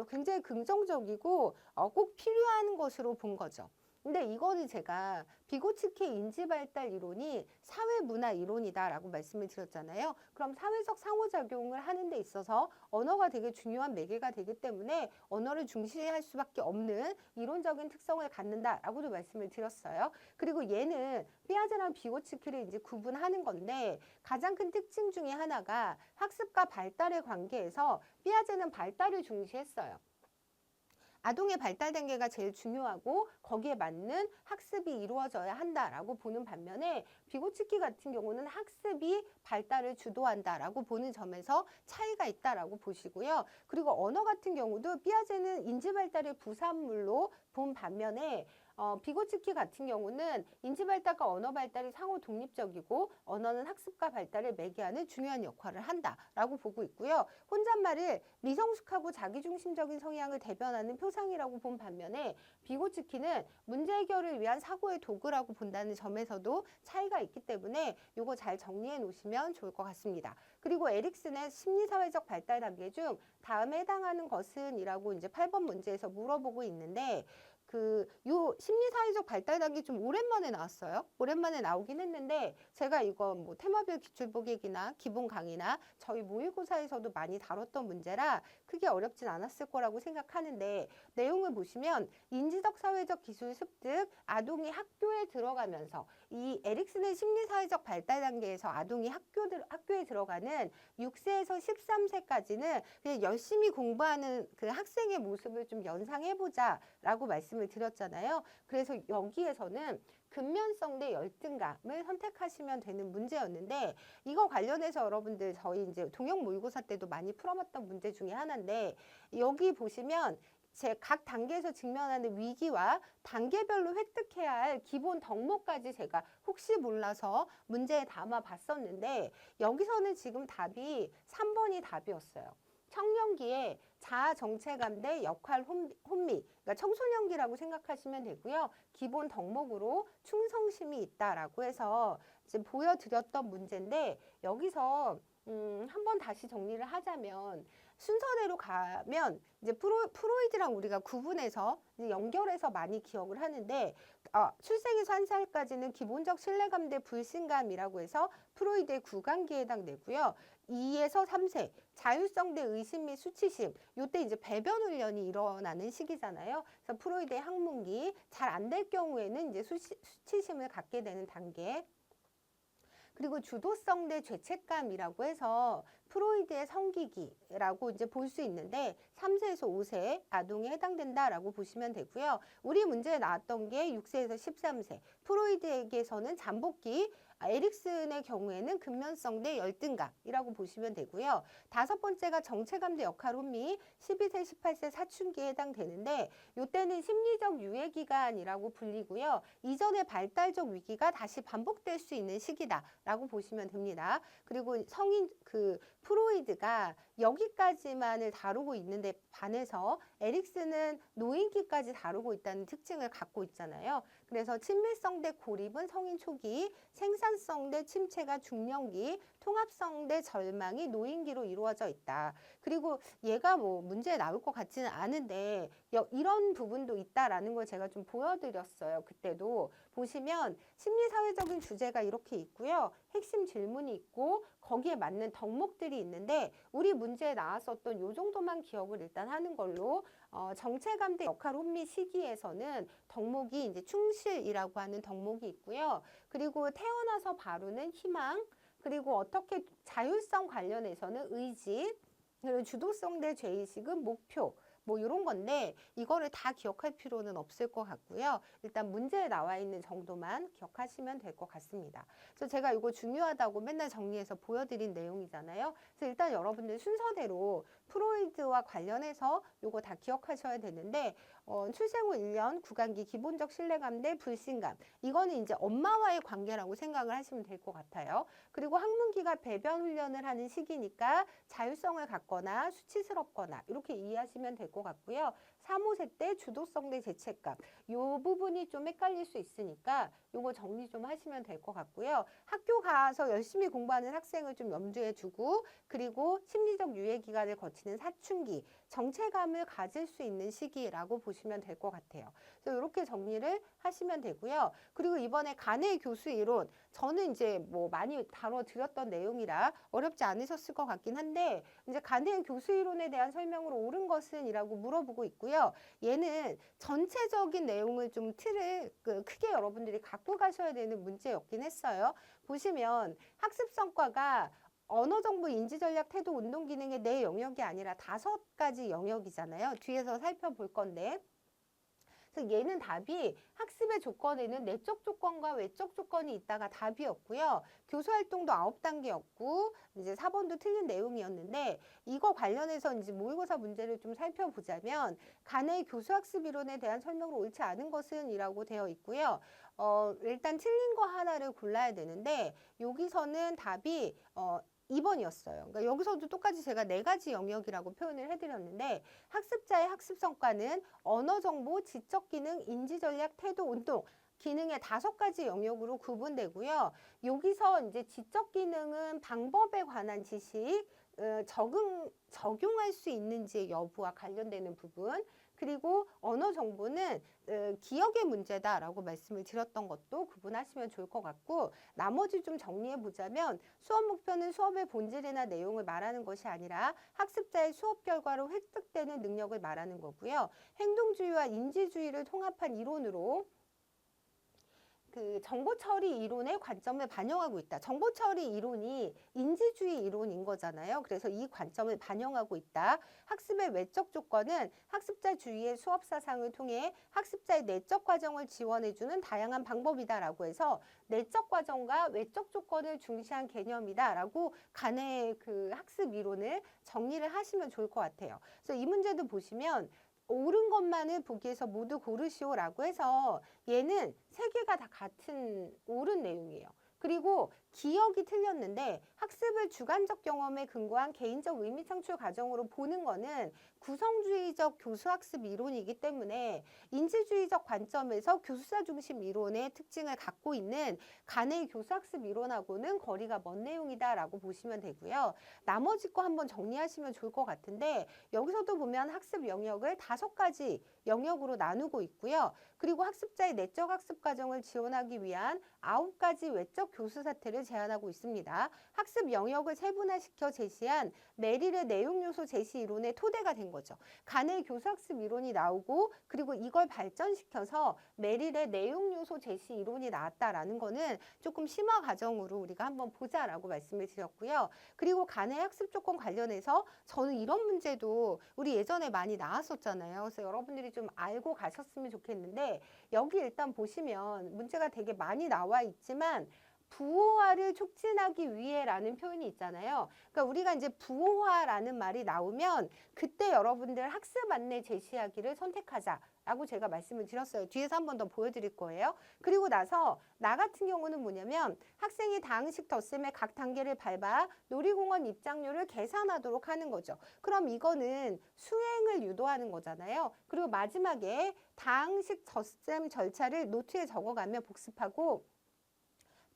굉장히 긍정적이고 꼭 필요한 것으로 본 거죠. 근데 이거는 제가 비고츠키의 인지발달 이론이 사회문화 이론이다라고 말씀을 드렸잖아요. 그럼 사회적 상호작용을 하는 데 있어서 언어가 되게 중요한 매개가 되기 때문에 언어를 중시할 수밖에 없는 이론적인 특성을 갖는다라고도 말씀을 드렸어요. 그리고 얘는 피아제랑 비고츠키를 이제 구분하는 건데 가장 큰 특징 중에 하나가 학습과 발달의 관계에서 피아제는 발달을 중시했어요. 아동의 발달 단계가 제일 중요하고 거기에 맞는 학습이 이루어져야 한다라고 보는 반면에 비고츠키 같은 경우는 학습이 발달을 주도한다라고 보는 점에서 차이가 있다라고 보시고요. 그리고 언어 같은 경우도 피아제는 인지 발달의 부산물로 본 반면에 비고츠키 같은 경우는 인지 발달과 언어 발달이 상호 독립적이고 언어는 학습과 발달을 매개하는 중요한 역할을 한다라고 보고 있고요. 혼잣말을 미성숙하고 자기중심적인 성향을 대변하는 표상이라고 본 반면에 비고츠키는 문제 해결을 위한 사고의 도구라고 본다는 점에서도 차이가 있기 때문에 이거 잘 정리해 놓으시면 좋을 것 같습니다. 그리고 에릭슨의 심리사회적 발달 단계 중 다음에 해당하는 것은 이라고 이제 8번 문제에서 물어보고 있는데 요 심리사회적 발달 단계 좀 오랜만에 나왔어요. 오랜만에 나오긴 했는데 제가 이거 뭐 테마별 기출보객이나 기본 강의나 저희 모의고사에서도 많이 다뤘던 문제라 크게 어렵진 않았을 거라고 생각하는데 내용을 보시면 인지적 사회적 기술 습득 아동이 학교에 들어가면서 이 에릭슨의 심리사회적 발달 단계에서 아동이 학교에 들어가는 6세에서 13세까지는 그냥 열심히 공부하는 그 학생의 모습을 좀 연상해보자 라고 말씀을 드렸잖아요. 그래서 여기에서는 근면성 대 열등감을 선택하시면 되는 문제였는데 이거 관련해서 여러분들 저희 이제 동형 모의고사 때도 많이 풀어봤던 문제 중에 하나인데 여기 보시면 제 각 단계에서 직면하는 위기와 단계별로 획득해야 할 기본 덕목까지 제가 혹시 몰라서 문제에 담아 봤었는데 여기서는 지금 답이 3번이 답이었어요. 청년기에 자아 정체감 대 역할 혼미, 그러니까 청소년기라고 생각하시면 되고요. 기본 덕목으로 충성심이 있다라고 해서 지금 보여드렸던 문제인데 여기서 한번 다시 정리를 하자면 순서대로 가면 이제 프로이드랑 우리가 구분해서 이제 연결해서 많이 기억을 하는데 출생에서 1살까지는 기본적 신뢰감 대 불신감이라고 해서 프로이드의 구강기에 해당되고요. 2에서 3세 자율성 대 의심 및 수치심 요때 이제 배변 훈련이 일어나는 시기잖아요. 그래서 프로이드의 학문기 잘 안 될 경우에는 이제 수치심을 갖게 되는 단계. 그리고 주도성 대 죄책감이라고 해서 프로이드의 성기기라고 이제 볼 수 있는데 3세에서 5세 아동에 해당된다라고 보시면 되고요. 우리 문제에 나왔던 게 6세에서 13세. 프로이드에게서는 잠복기, 에릭슨의 경우에는 근면성 대 열등감이라고 보시면 되고요. 다섯 번째가 정체감 대 역할 혼미, 12세, 18세 사춘기에 해당되는데 이때는 심리적 유예 기간이라고 불리고요. 이전의 발달적 위기가 다시 반복될 수 있는 시기다라고 보시면 됩니다. 그리고 성인 프로이드가 여기까지만을 다루고 있는데 반해서 에릭슨은 노인기까지 다루고 있다는 특징을 갖고 있잖아요. 그래서 친밀성 대 고립은 성인 초기, 생산성 대 침체가 중년기, 통합성 대 절망이 노인기로 이루어져 있다. 그리고 얘가 뭐 문제에 나올 것 같지는 않은데 이런 부분도 있다라는 걸 제가 좀 보여드렸어요. 그때도 보시면 심리사회적인 주제가 이렇게 있고요. 핵심 질문이 있고 거기에 맞는 덕목들이 있는데 우리 문제에 나왔었던 요 정도만 기억을 일단 하는 걸로 정체감 대 역할 혼미 시기에서는 덕목이 이제 충실이라고 하는 덕목이 있고요. 그리고 태어나서 바로는 희망, 그리고 어떻게 자율성 관련해서는 의지, 그리고 주도성 대 죄의식은 목표, 뭐 이런 건데 이거를 다 기억할 필요는 없을 것 같고요. 일단 문제에 나와 있는 정도만 기억하시면 될 것 같습니다. 그래서 제가 이거 중요하다고 맨날 정리해서 보여드린 내용이잖아요. 그래서 일단 여러분들 순서대로 프로이드와 관련해서 이거 다 기억하셔야 되는데 출생 후 1년 구강기 기본적 신뢰감 대 불신감, 이거는 이제 엄마와의 관계라고 생각을 하시면 될 것 같아요. 그리고 학문기가 배변 훈련을 하는 시기니까 자율성을 갖거나 수치스럽거나 이렇게 이해하시면 될 것 같고요. 3, 5세 때 주도성 대 죄책감, 이 부분이 좀 헷갈릴 수 있으니까 이거 정리 좀 하시면 될 것 같고요. 학교 가서 열심히 공부하는 학생을 좀 염두에 두고, 그리고 심리적 유예 기간을 거치는 사춘기, 정체감을 가질 수 있는 시기라고 보시면 될 것 같아요. 그래서 이렇게 정리를 하시면 되고요. 그리고 이번에 간의 교수 이론, 저는 이제 뭐 많이 다뤄드렸던 내용이라 어렵지 않으셨을 것 같긴 한데, 이제 간의 교수 이론에 대한 설명으로 옳은 것은 이라고 물어보고 있고요. 얘는 전체적인 내용을 좀 틀을 크게 여러분들이 갖고 가셔야 되는 문제였긴 했어요. 보시면 학습 성과가 언어 정보, 인지 전략, 태도, 운동 기능의 네 영역이 아니라 5가지 영역이잖아요. 뒤에서 살펴볼 건데. 그래서 얘는 답이 학습의 조건에는 내적 조건과 외적 조건이 있다가 답이었고요. 교수 활동도 9단계였고 이제 4번도 틀린 내용이었는데, 이거 관련해서 이제 모의고사 문제를 좀 살펴보자면 간의 교수 학습 이론에 대한 설명으로 옳지 않은 것은 이라고 되어 있고요. 일단 틀린 거 하나를 골라야 되는데 여기서는 답이 2번이었어요. 그러니까 여기서도 똑같이 제가 4가지 영역이라고 표현을 해드렸는데, 학습자의 학습 성과는 언어 정보, 지적 기능, 인지 전략, 태도, 운동 기능의 5가지 영역으로 구분되고요. 여기서 이제 지적 기능은 방법에 관한 지식, 적용할 수 있는지의 여부와 관련되는 부분, 그리고 언어 정보는 기억의 문제다라고 말씀을 드렸던 것도 구분하시면 좋을 것 같고, 나머지 좀 정리해 보자면 수업 목표는 수업의 본질이나 내용을 말하는 것이 아니라 학습자의 수업 결과로 획득되는 능력을 말하는 거고요. 행동주의와 인지주의를 통합한 이론으로 정보처리 이론의 관점을 반영하고 있다. 정보처리 이론이 인지주의 이론인 거잖아요. 그래서 이 관점을 반영하고 있다. 학습의 외적 조건은 학습자 주위의 수업 사상을 통해 학습자의 내적 과정을 지원해주는 다양한 방법이다라고 해서 내적 과정과 외적 조건을 중시한 개념이다라고 간의 학습 이론을 정리를 하시면 좋을 것 같아요. 그래서 이 문제도 보시면 옳은 것만을 보기에서 모두 고르시오라고 해서 얘는 3개가 다 같은 옳은 내용이에요. 그리고 기억이 틀렸는데 학습을 주관적 경험에 근거한 개인적 의미 창출 과정으로 보는 거는 구성주의적 교수학습 이론이기 때문에 인지주의적 관점에서 교수사 중심 이론의 특징을 갖고 있는 간의 교수학습 이론하고는 거리가 먼 내용이다라고 보시면 되고요. 나머지 거 한번 정리하시면 좋을 것 같은데, 여기서도 보면 학습 영역을 5가지 영역으로 나누고 있고요. 그리고 학습자의 내적 학습 과정을 지원하기 위한 9가지 외적 교수 사태를 제안하고 있습니다. 학습 영역을 세분화시켜 제시한 메릴의 내용 요소 제시 이론의 토대가 된 거죠. 간의 교수학습 이론이 나오고 그리고 이걸 발전시켜서 메릴의 내용 요소 제시 이론이 나왔다라는 거는 조금 심화 과정으로 우리가 한번 보자라고 말씀을 드렸고요. 그리고 간의 학습 조건 관련해서 저는 이런 문제도 우리 예전에 많이 나왔었잖아요. 그래서 여러분들이 좀 알고 가셨으면 좋겠는데 여기 일단 보시면 문제가 되게 많이 나와 있지만 부호화를 촉진하기 위해라는 표현이 있잖아요. 그러니까 우리가 이제 부호화라는 말이 나오면 그때 여러분들 학습 안내 제시하기를 선택하자라고 제가 말씀을 드렸어요. 뒤에서 한 번 더 보여드릴 거예요. 그리고 나서 나 같은 경우는 뭐냐면 학생이 다항식 덧셈의 각 단계를 밟아 놀이공원 입장료를 계산하도록 하는 거죠. 그럼 이거는 수행을 유도하는 거잖아요. 그리고 마지막에 다항식 덧셈 절차를 노트에 적어가며 복습하고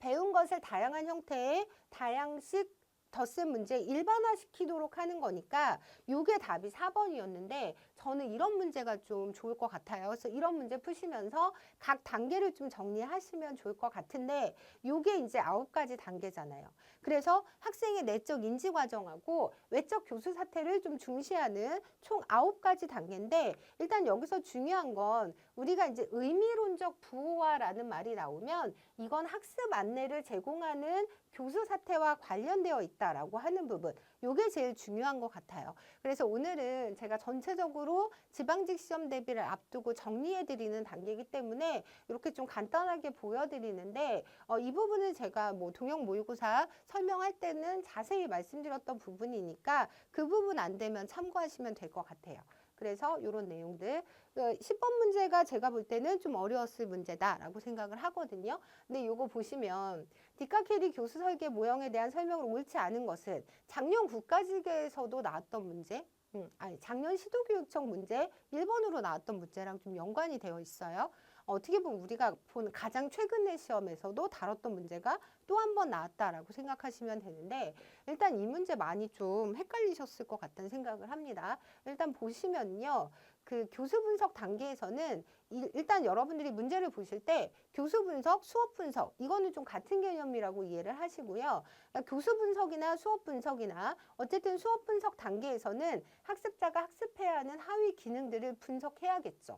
배운 것을 다양한 형태의 다양식 덧셈 문제 일반화시키도록 하는 거니까 이게 답이 4번이었는데 저는 이런 문제가 좀 좋을 것 같아요. 그래서 이런 문제 푸시면서 각 단계를 좀 정리하시면 좋을 것 같은데 이게 이제 9가지 단계잖아요. 그래서 학생의 내적 인지 과정하고 외적 교수 사태를 좀 중시하는 총 9가지 단계인데 일단 여기서 중요한 건 우리가 이제 의미론적 부호화라는 말이 나오면 이건 학습 안내를 제공하는 교수 사태와 관련되어 있다라고 하는 부분, 이게 제일 중요한 것 같아요. 그래서 오늘은 제가 전체적으로 지방직 시험 대비를 앞두고 정리해드리는 단계이기 때문에 이렇게 좀 간단하게 보여드리는데 이 부분은 제가 뭐 동영 모의고사 설명할 때는 자세히 말씀드렸던 부분이니까 그 부분 안 되면 참고하시면 될 것 같아요. 그래서 이런 내용들 10번 문제가 제가 볼 때는 좀 어려웠을 문제다라고 생각을 하거든요. 근데 이거 보시면 디카케리 교수 설계 모형에 대한 설명을 옳지 않은 것은 작년 국가직에서도 나왔던 문제 작년 시도교육청 문제 1번으로 나왔던 문제랑 좀 연관이 되어 있어요. 어떻게 보면 우리가 본 가장 최근의 시험에서도 다뤘던 문제가 또 한 번 나왔다라고 생각하시면 되는데 일단 이 문제 많이 좀 헷갈리셨을 것 같다는 생각을 합니다. 일단 보시면요. 그 교수 분석 단계에서는 일단 여러분들이 문제를 보실 때 교수 분석, 수업 분석 이거는 좀 같은 개념이라고 이해를 하시고요. 그러니까 교수 분석이나 수업 분석이나 어쨌든 수업 분석 단계에서는 학습자가 학습해야 하는 하위 기능들을 분석해야겠죠.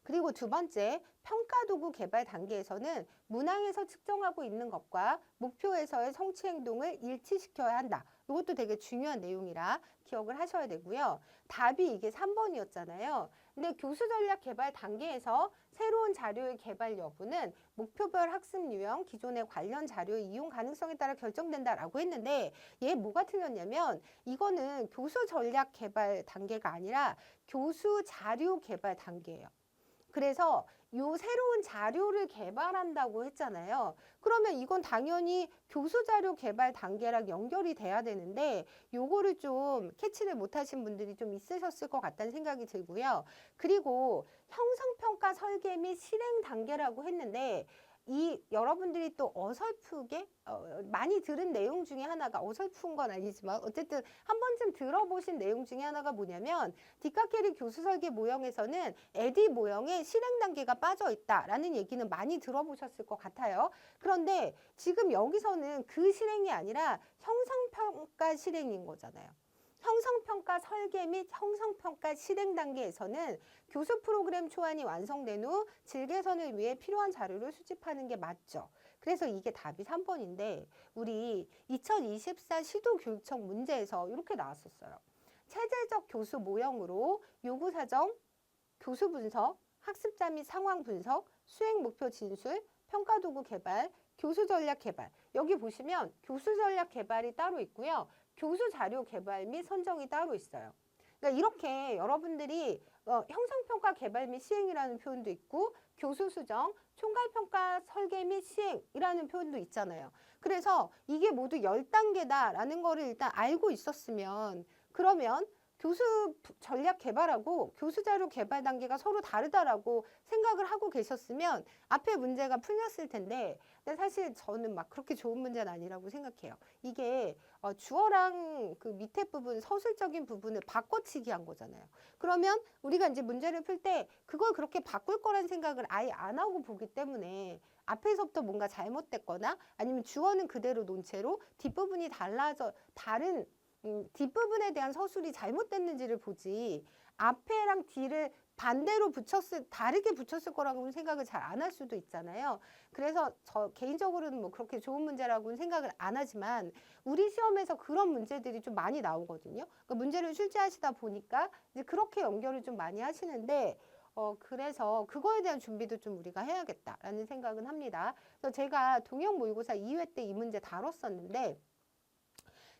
그리고 두 번째, 평가도구 개발 단계에서는 문항에서 측정하고 있는 것과 목표에서의 성취 행동을 일치시켜야 한다. 이것도 되게 중요한 내용이라 기억을 하셔야 되고요. 답이 이게 3번이었잖아요. 근데 교수 전략 개발 단계에서 새로운 자료의 개발 여부는 목표별 학습 유형, 기존의 관련 자료의 이용 가능성에 따라 결정된다라고 했는데 얘 뭐가 틀렸냐면 이거는 교수 전략 개발 단계가 아니라 교수 자료 개발 단계예요. 그래서 요 새로운 자료를 개발한다고 했잖아요. 그러면 이건 당연히 교수 자료 개발 단계랑 연결이 돼야 되는데 요거를 좀 캐치를 못하신 분들이 좀 있으셨을 것 같다는 생각이 들고요. 그리고 형성평가 설계 및 실행 단계라고 했는데 이 여러분들이 또 어설프게 많이 들은 내용 중에 하나가 어설픈 건 아니지만 어쨌든 한 번쯤 들어보신 내용 중에 하나가 뭐냐면 디카케리 교수 설계 모형에서는 에디 모형에 실행 단계가 빠져 있다라는 얘기는 많이 들어보셨을 것 같아요. 그런데 지금 여기서는 그 실행이 아니라 형성평가 실행인 거잖아요. 형성평가 설계 및 형성평가 실행 단계에서는 교수 프로그램 초안이 완성된 후 질개선을 위해 필요한 자료를 수집하는 게 맞죠. 그래서 이게 답이 3번인데 우리 2024 시도교육청 문제에서 이렇게 나왔었어요. 체제적 교수 모형으로 요구사정, 교수 분석, 학습자 및 상황 분석, 수행 목표 진술, 평가도구 개발, 교수 전략 개발. 여기 보시면 교수 전략 개발이 따로 있고요. 교수 자료 개발 및 선정이 따로 있어요. 그러니까 이렇게 여러분들이 형성평가 개발 및 시행이라는 표현도 있고 교수 수정, 총괄평가 설계 및 시행이라는 표현도 있잖아요. 그래서 이게 모두 10단계다라는 거를 일단 알고 있었으면 그러면 교수 전략 개발하고 교수 자료 개발 단계가 서로 다르다라고 생각을 하고 계셨으면 앞에 문제가 풀렸을 텐데 근데 사실 저는 막 그렇게 좋은 문제는 아니라고 생각해요. 이게 주어랑 그 밑에 부분 서술적인 부분을 바꿔치기 한 거잖아요. 그러면 우리가 이제 문제를 풀 때 그걸 그렇게 바꿀 거란 생각을 아예 안 하고 보기 때문에 앞에서부터 뭔가 잘못됐거나 아니면 주어는 그대로 놓은 채로 뒷부분이 다른 뒷부분에 대한 서술이 잘못됐는지를 보지 앞에랑 뒤를 반대로 다르게 붙였을 거라고는 생각을 잘 안 할 수도 있잖아요. 그래서 저 개인적으로는 뭐 그렇게 좋은 문제라고는 생각을 안 하지만 우리 시험에서 그런 문제들이 좀 많이 나오거든요. 그러니까 문제를 출제하시다 보니까 이제 그렇게 연결을 좀 많이 하시는데 그래서 그거에 대한 준비도 좀 우리가 해야겠다라는 생각은 합니다. 그래서 제가 동형 모의고사 2회 때 이 문제 다뤘었는데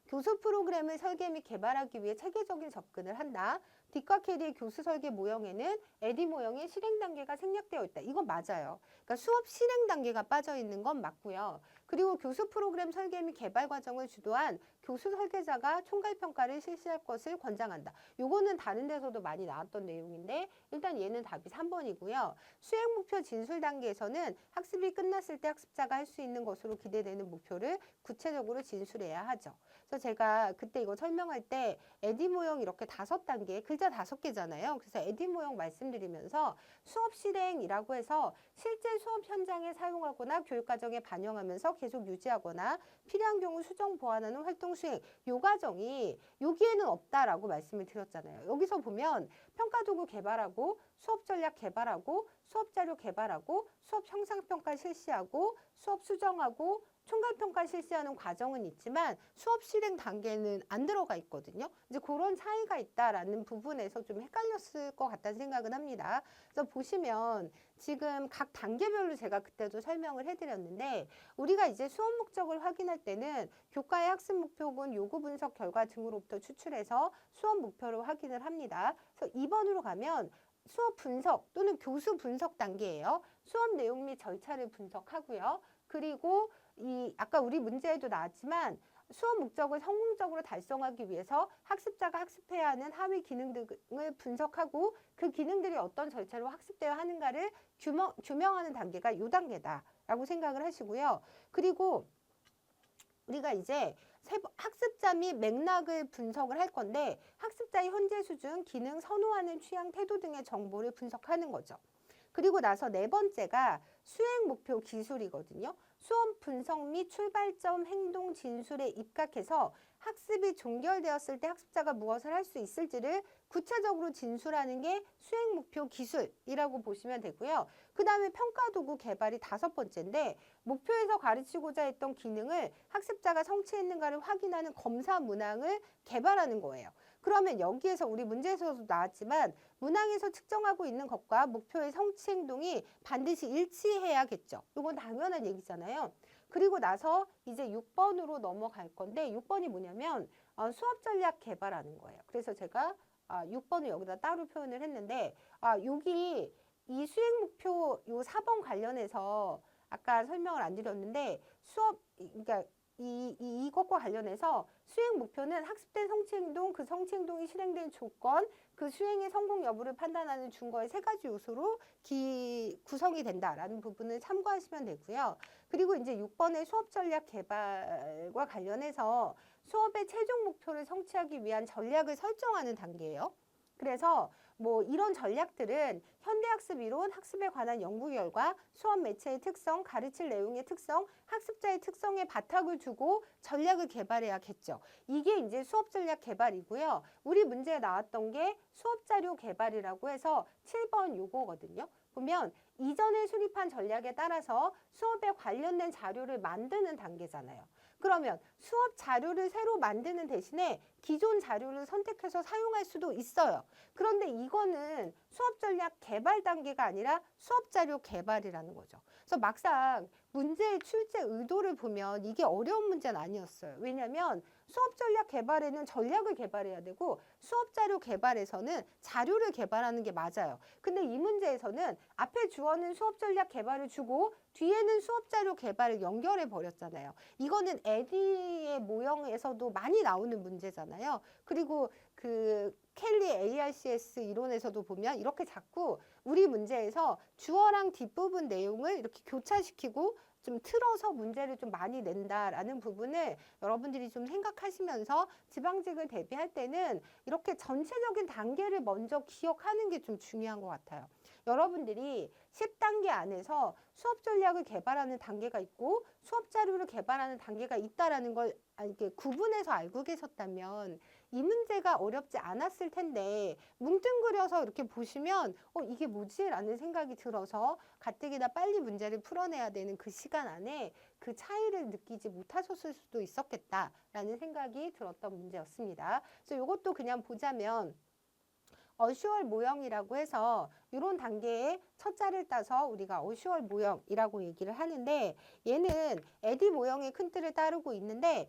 교수 프로그램을 설계 및 개발하기 위해 체계적인 접근을 한다. 뒷과 캐리의 교수 설계 모형에는 에디 모형의 실행 단계가 생략되어 있다. 이건 맞아요. 그러니까 수업 실행 단계가 빠져 있는 건 맞고요. 그리고 교수 프로그램 설계 및 개발 과정을 주도한 교수 설계자가 총괄 평가를 실시할 것을 권장한다. 요거는 다른 데서도 많이 나왔던 내용인데 일단 얘는 답이 3번이고요. 수행 목표 진술 단계에서는 학습이 끝났을 때 학습자가 할 수 있는 것으로 기대되는 목표를 구체적으로 진술해야 하죠. 그래서 제가 그때 이거 설명할 때 에디 모형 이렇게 5단계, 글자 5개잖아요. 그래서 에디 모형 말씀드리면서 수업 실행이라고 해서 실제 수업 현장에 사용하거나 교육과정에 반영하면서 계속 유지하거나 필요한 경우 수정 보완하는 활동 수행, 요 과정이 여기에는 없다라고 말씀을 드렸잖아요. 여기서 보면 평가도구 개발하고 수업 전략 개발하고 수업 자료 개발하고 수업 형상평가 실시하고 수업 수정하고 총괄평가 실시하는 과정은 있지만 수업 실행 단계는 안 들어가 있거든요. 이제 그런 차이가 있다라는 부분에서 좀 헷갈렸을 것 같다는 생각은 합니다. 그래서 보시면 지금 각 단계별로 제가 그때도 설명을 해드렸는데 우리가 이제 수업 목적을 확인할 때는 교과의 학습 목표군 요구 분석 결과 등으로부터 추출해서 수업 목표를 확인을 합니다. 그래서 2번으로 가면 수업 분석 또는 교수 분석 단계예요. 수업 내용 및 절차를 분석하고요. 그리고 아까 우리 문제에도 나왔지만 수업 목적을 성공적으로 달성하기 위해서 학습자가 학습해야 하는 하위 기능 등을 분석하고 그 기능들이 어떤 절차로 학습되어야 하는가를 규명하는 단계가 이 단계다라고 생각을 하시고요. 그리고 우리가 이제 학습자 및 맥락을 분석을 할 건데 학습자의 현재 수준, 기능, 선호하는 취향, 태도 등의 정보를 분석하는 거죠. 그리고 나서 4번째가 수행 목표 기술이거든요. 수업 분석 및 출발점 행동 진술에 입각해서 학습이 종결되었을 때 학습자가 무엇을 할 수 있을지를 구체적으로 진술하는 게 수행 목표 기술이라고 보시면 되고요. 그 다음에 평가도구 개발이 5번째인데 목표에서 가르치고자 했던 기능을 학습자가 성취했는가를 확인하는 검사 문항을 개발하는 거예요. 그러면 여기에서 우리 문제에서도 나왔지만 문항에서 측정하고 있는 것과 목표의 성취 행동이 반드시 일치해야겠죠. 이건 당연한 얘기잖아요. 그리고 나서 이제 6번으로 넘어갈 건데 6번이 뭐냐면 수업 전략 개발하는 거예요. 그래서 제가 6번을 여기다 따로 표현을 했는데 여기 이 수행 목표 요 4번 관련해서 아까 설명을 안 드렸는데 그러니까 이것과 관련해서 수행 목표는 학습된 성취 행동, 그 성취 행동이 실행된 조건, 그 수행의 성공 여부를 판단하는 준거의 3가지 요소로 구성이 된다라는 부분을 참고하시면 되고요. 그리고 이제 6번의 수업 전략 개발과 관련해서 수업의 최종 목표를 성취하기 위한 전략을 설정하는 단계예요. 그래서 뭐 이런 전략들은 현대학습 이론, 학습에 관한 연구 결과, 수업 매체의 특성, 가르칠 내용의 특성, 학습자의 특성에 바탕을 두고 전략을 개발해야겠죠. 이게 이제 수업 전략 개발이고요. 우리 문제에 나왔던 게 수업 자료 개발이라고 해서 7번 요거거든요. 보면 이전에 수립한 전략에 따라서 수업에 관련된 자료를 만드는 단계잖아요. 그러면 수업 자료를 새로 만드는 대신에 기존 자료를 선택해서 사용할 수도 있어요. 그런데 이거는 수업 전략 개발 단계가 아니라 수업 자료 개발이라는 거죠. 그래서 막상 문제의 출제 의도를 보면 이게 어려운 문제는 아니었어요. 왜냐하면 수업 전략 개발에는 전략을 개발해야 되고 수업 자료 개발에서는 자료를 개발하는 게 맞아요. 근데 이 문제에서는 앞에 주어는 수업 전략 개발을 주고 뒤에는 수업 자료 개발을 연결해 버렸잖아요. 이거는 에디의 모형에서도 많이 나오는 문제잖아요. 그리고 그 켈리 ARCS 이론에서도 보면 이렇게 자꾸 우리 문제에서 주어랑 뒷부분 내용을 이렇게 교차시키고 좀 틀어서 문제를 좀 많이 낸다라는 부분을 여러분들이 좀 생각하시면서 지방직을 대비할 때는 이렇게 전체적인 단계를 먼저 기억하는 게 좀 중요한 것 같아요. 여러분들이 10단계 안에서 수업 전략을 개발하는 단계가 있고 수업 자료를 개발하는 단계가 있다라는 걸 이렇게 구분해서 알고 계셨다면 이 문제가 어렵지 않았을 텐데 뭉뚱그려서 이렇게 보시면 이게 뭐지? 라는 생각이 들어서 가뜩이나 빨리 문제를 풀어내야 되는 그 시간 안에 그 차이를 느끼지 못하셨을 수도 있었겠다라는 생각이 들었던 문제였습니다. 그래서 이것도 그냥 보자면 어슈얼 모형이라고 해서 이런 단계의 첫 자를 따서 우리가 어슈얼 모형이라고 얘기를 하는데 얘는 에디 모형의 큰 틀을 따르고 있는데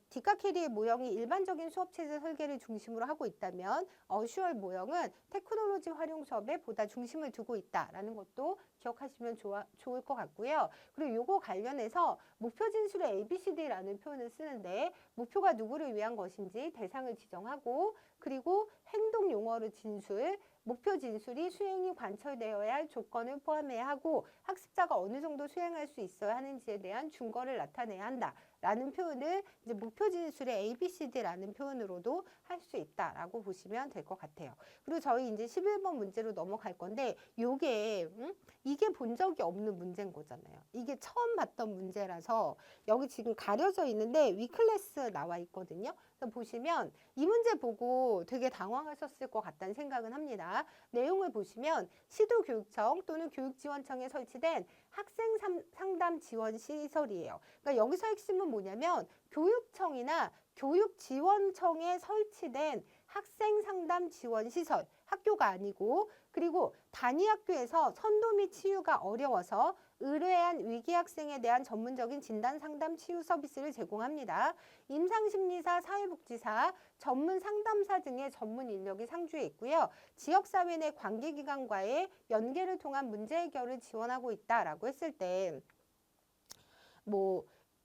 디카케리의 모형이 일반적인 수업체제 설계를 중심으로 하고 있다면 어슈얼 모형은 테크놀로지 활용 수업에 보다 중심을 두고 있다라는 것도 기억하시면 좋을 것 같고요. 그리고 요거 관련해서 목표 진술의 ABCD라는 표현을 쓰는데 목표가 누구를 위한 것인지 대상을 지정하고 그리고 행동 용어로 진술, 목표 진술이 수행이 관철되어야 할 조건을 포함해야 하고 학습자가 어느 정도 수행할 수 있어야 하는지에 대한 증거를 나타내야 한다. 라는 표현을 이제 목표 진술의 ABCD라는 표현으로도 할 수 있다라고 보시면 될 것 같아요. 그리고 저희 이제 11번 문제로 넘어갈 건데 이게 본 적이 없는 문제인 거잖아요. 이게 처음 봤던 문제라서 여기 지금 가려져 있는데 위클래스 나와 있거든요. 그래서 보시면 이 문제 보고 되게 당황하셨을 것 같다는 생각은 합니다. 내용을 보시면 시도교육청 또는 교육지원청에 설치된 학생 상담 지원 시설이에요. 그러니까 여기서 핵심은 뭐냐면 교육청이나 교육지원청에 설치된 학생 상담 지원 시설, 학교가 아니고 그리고 단위 학교에서 선도 및 치유가 어려워서 의뢰한 위기 학생에 대한 전문적인 진단 상담 치유 서비스를 제공합니다. 임상심리사, 사회복지사, 전문 상담사 등의 전문 인력이 상주해 있고요. 지역사회 내 관계기관과의 연계를 통한 문제 해결을 지원하고 있다라고 했을 때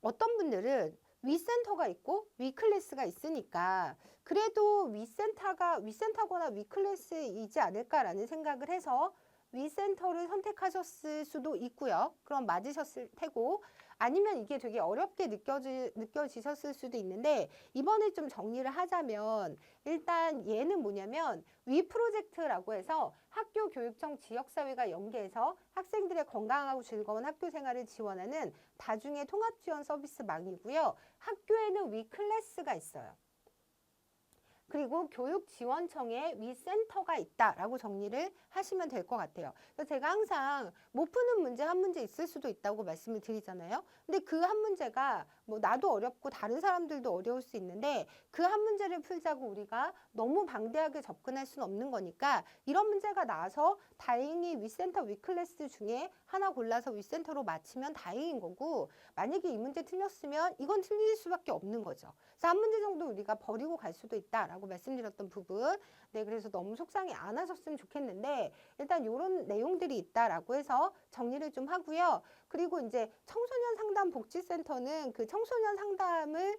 어떤 분들은 위센터가 있고 위클래스가 있으니까 그래도 위센터거나 위클래스이지 않을까라는 생각을 해서 위센터를 선택하셨을 수도 있고요. 그럼 맞으셨을 테고 아니면 이게 되게 어렵게 느껴지셨을 수도 있는데 이번에 좀 정리를 하자면 일단 얘는 뭐냐면 위 프로젝트라고 해서 학교 교육청 지역사회가 연계해서 학생들의 건강하고 즐거운 학교 생활을 지원하는 다중의 통합 지원 서비스망이고요. 학교에는 위 클래스가 있어요. 그리고 교육지원청에 위센터가 있다라고 정리를 하시면 될 것 같아요. 그래서 제가 항상 못 푸는 문제 한 문제 있을 수도 있다고 말씀을 드리잖아요. 근데 그 한 문제가 나도 어렵고 다른 사람들도 어려울 수 있는데 그 한 문제를 풀자고 우리가 너무 방대하게 접근할 수는 없는 거니까 이런 문제가 나와서 다행히 위센터 위클래스 중에 하나 골라서 위센터로 맞히면 다행인 거고 만약에 이 문제 틀렸으면 이건 틀릴 수밖에 없는 거죠. 그래서 한 문제 정도 우리가 버리고 갈 수도 있다라고 말씀드렸던 부분. 네, 그래서 너무 속상해 안 하셨으면 좋겠는데 일단 이런 내용들이 있다라고 해서 정리를 좀 하고요. 그리고 이제 청소년 상담 복지센터는 그 청소년 상담을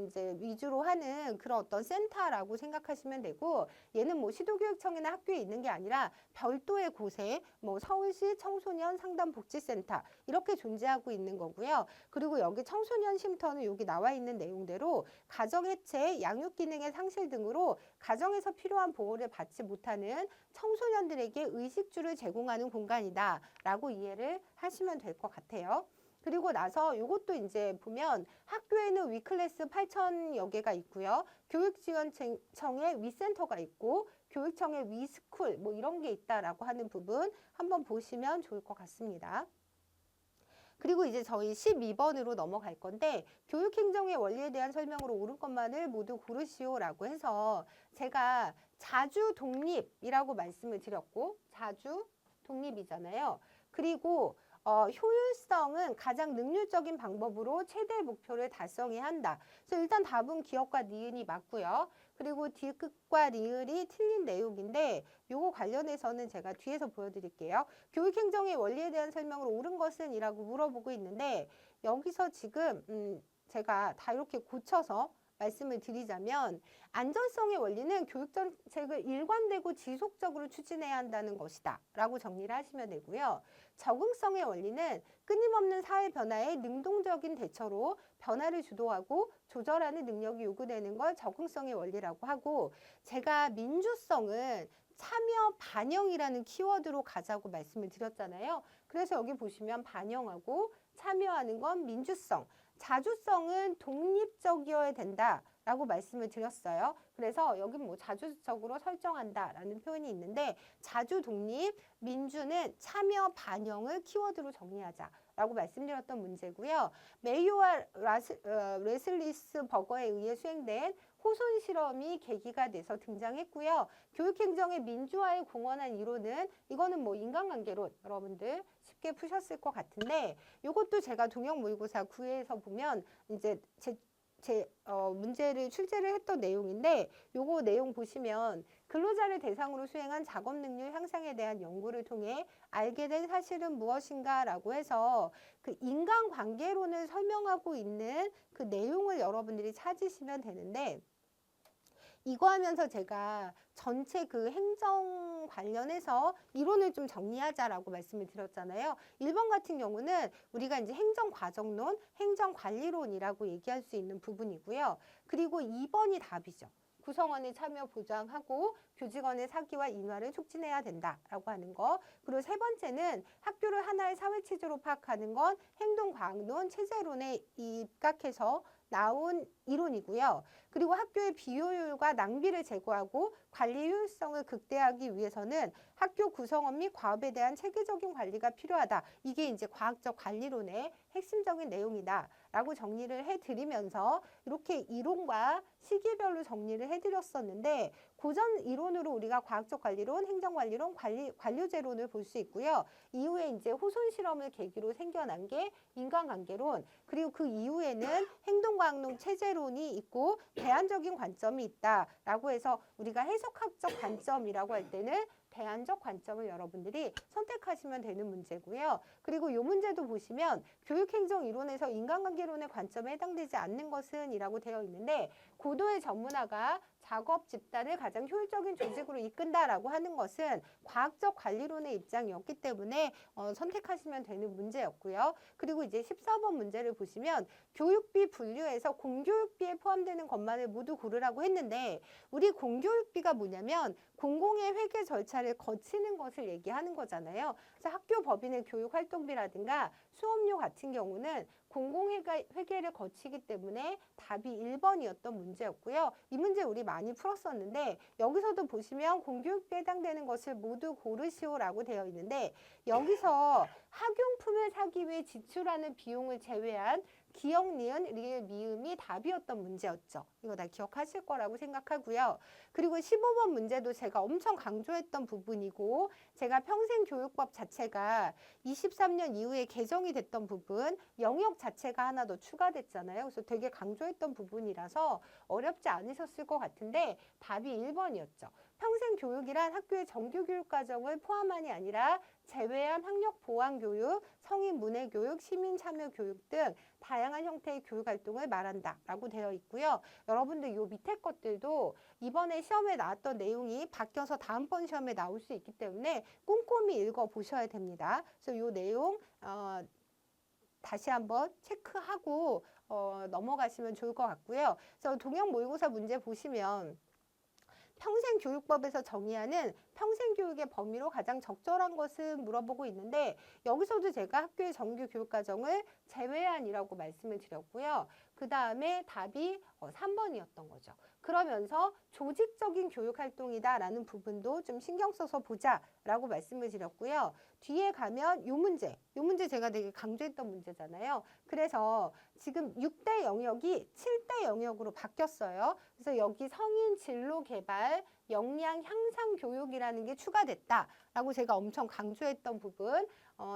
이제 위주로 하는 그런 어떤 센터라고 생각하시면 되고 얘는 시도교육청이나 학교에 있는 게 아니라 별도의 곳에 서울시 청소년 상담복지센터 이렇게 존재하고 있는 거고요. 그리고 여기 청소년 쉼터는 여기 나와 있는 내용대로 가정해체, 양육기능의 상실 등으로 가정에서 필요한 보호를 받지 못하는 청소년들에게 의식주를 제공하는 공간이다 라고 이해를 하시면 될 것 같아요. 그리고 나서 이것도 이제 보면 학교에는 위클래스 8,000여 개가 있고요. 교육지원청에 위센터가 있고 교육청에 위스쿨 이런 게 있다라고 하는 부분 한번 보시면 좋을 것 같습니다. 그리고 이제 저희 12번으로 넘어갈 건데 교육행정의 원리에 대한 설명으로 옳은 것만을 모두 고르시오라고 해서 제가 자주 독립이라고 말씀을 드렸고 자주 독립이잖아요. 그리고 효율성은 가장 능률적인 방법으로 최대 목표를 달성해야 한다. 그래서 일단 답은 기억과 니은이 맞고요. 그리고 디귿과 리을이 틀린 내용인데 요거 관련해서는 제가 뒤에서 보여드릴게요. 교육행정의 원리에 대한 설명으로 옳은 것은 이라고 물어보고 있는데 여기서 지금 제가 다 이렇게 고쳐서 말씀을 드리자면 안전성의 원리는 교육정책을 일관되고 지속적으로 추진해야 한다는 것이다 라고 정리를 하시면 되고요. 적응성의 원리는 끊임없는 사회 변화에 능동적인 대처로 변화를 주도하고 조절하는 능력이 요구되는 걸 적응성의 원리라고 하고 제가 민주성은 참여 반영이라는 키워드로 가자고 말씀을 드렸잖아요. 그래서 여기 보시면 반영하고 참여하는 건 민주성, 자주성은 독립적이어야 된다라고 말씀을 드렸어요. 그래서 여기 뭐 자주적으로 설정한다라는 표현이 있는데 자주 독립, 민주는 참여 반영을 키워드로 정리하자라고 말씀드렸던 문제고요. 메이오와 레슬리스 버거에 의해 수행된 호손 실험이 계기가 돼서 등장했고요. 교육행정의 민주화에 공헌한 이론은 이거는 뭐 인간관계론 여러분들 쉽게 푸셨을 것 같은데 이것도 제가 동형 모의고사 9회에서 보면 이제 문제를 출제를 했던 내용인데 요거 내용 보시면 근로자를 대상으로 수행한 작업 능률 향상에 대한 연구를 통해 알게 된 사실은 무엇인가 라고 해서 그 인간관계론을 설명하고 있는 그 내용을 여러분들이 찾으시면 되는데 이거 하면서 제가 전체 그 행정 관련해서 이론을 좀 정리하자라고 말씀을 드렸잖아요. 1번 같은 경우는 우리가 이제 행정과정론, 행정관리론이라고 얘기할 수 있는 부분이고요. 그리고 2번이 답이죠. 구성원의 참여 보장하고 교직원의 사기와 인화를 촉진해야 된다라고 하는 거. 그리고 세 번째는 학교를 하나의 사회체제로 파악하는 건 행동과학론, 체제론에 입각해서 나온 이론이고요. 그리고 학교의 비효율과 낭비를 제거하고 관리 효율성을 극대화하기 위해서는 학교 구성원 및 과업에 대한 체계적인 관리가 필요하다. 이게 이제 과학적 관리론의 핵심적인 내용이다. 라고 정리를 해드리면서 이렇게 이론과 시기별로 정리를 해드렸었는데 고전 이론으로 우리가 과학적 관리론, 행정관리론, 관료제론을 볼 수 있고요. 이후에 이제 호손 실험을 계기로 생겨난 게 인간관계론, 그리고 그 이후에는 행동과학론 체제론이 있고 대안적인 관점이 있다라고 해서 우리가 해석학적 관점이라고 할 때는 대안적 관점을 여러분들이 선택하시면 되는 문제고요. 그리고 이 문제도 보시면 교육행정 이론에서 인간관계론의 관점에 해당되지 않는 것은 이라고 되어 있는데 고도의 전문화가 작업 집단을 가장 효율적인 조직으로 이끈다라고 하는 것은 과학적 관리론의 입장이었기 때문에 선택하시면 되는 문제였고요. 그리고 이제 14번 문제를 보시면 교육비 분류에서 공교육비에 포함되는 것만을 모두 고르라고 했는데 우리 공교육비가 뭐냐면 공공의 회계 절차를 거치는 것을 얘기하는 거잖아요. 그래서 학교 법인의 교육활동비라든가 수업료 같은 경우는 공공회계를 거치기 때문에 답이 1번이었던 문제였고요. 이 문제 우리 많이 풀었었는데 여기서도 보시면 공교육비에 해당되는 것을 모두 고르시오라고 되어 있는데 여기서 학용품을 사기 위해 지출하는 비용을 제외한 기억, 니은, 리을, 미음이 답이었던 문제였죠. 이거 다 기억하실 거라고 생각하고요. 그리고 15번 문제도 제가 엄청 강조했던 부분이고 제가 평생교육법 자체가 23년 이후에 개정이 됐던 부분 영역 자체가 하나 더 추가됐잖아요. 그래서 되게 강조했던 부분이라서 어렵지 않으셨을 것 같은데 답이 1번이었죠. 평생교육이란 학교의 정규교육과정을 포함한이 아니라 제외한 학력 보완교육, 성인 문해교육, 시민참여교육 등 다양한 형태의 교육활동을 말한다라고 되어 있고요. 여러분들 요 밑에 것들도 이번에 시험에 나왔던 내용이 바뀌어서 다음번 시험에 나올 수 있기 때문에 꼼꼼히 읽어보셔야 됩니다. 그래서 요 내용 다시 한번 체크하고 넘어가시면 좋을 것 같고요. 그래서 동형 모의고사 문제 보시면 평생교육법에서 정의하는 평생교육의 범위로 가장 적절한 것은 물어보고 있는데 여기서도 제가 학교의 정규 교육과정을 제외한이라고 말씀을 드렸고요. 그 다음에 답이 3번이었던 거죠. 그러면서 조직적인 교육활동이다라는 부분도 좀 신경 써서 보자라고 말씀을 드렸고요. 뒤에 가면 요 문제 제가 되게 강조했던 문제잖아요. 그래서 지금 6대 영역이 7대 영역으로 바뀌었어요. 그래서 여기 성인 진로 개발, 역량 향상 교육이라는 게 추가됐다라고 제가 엄청 강조했던 부분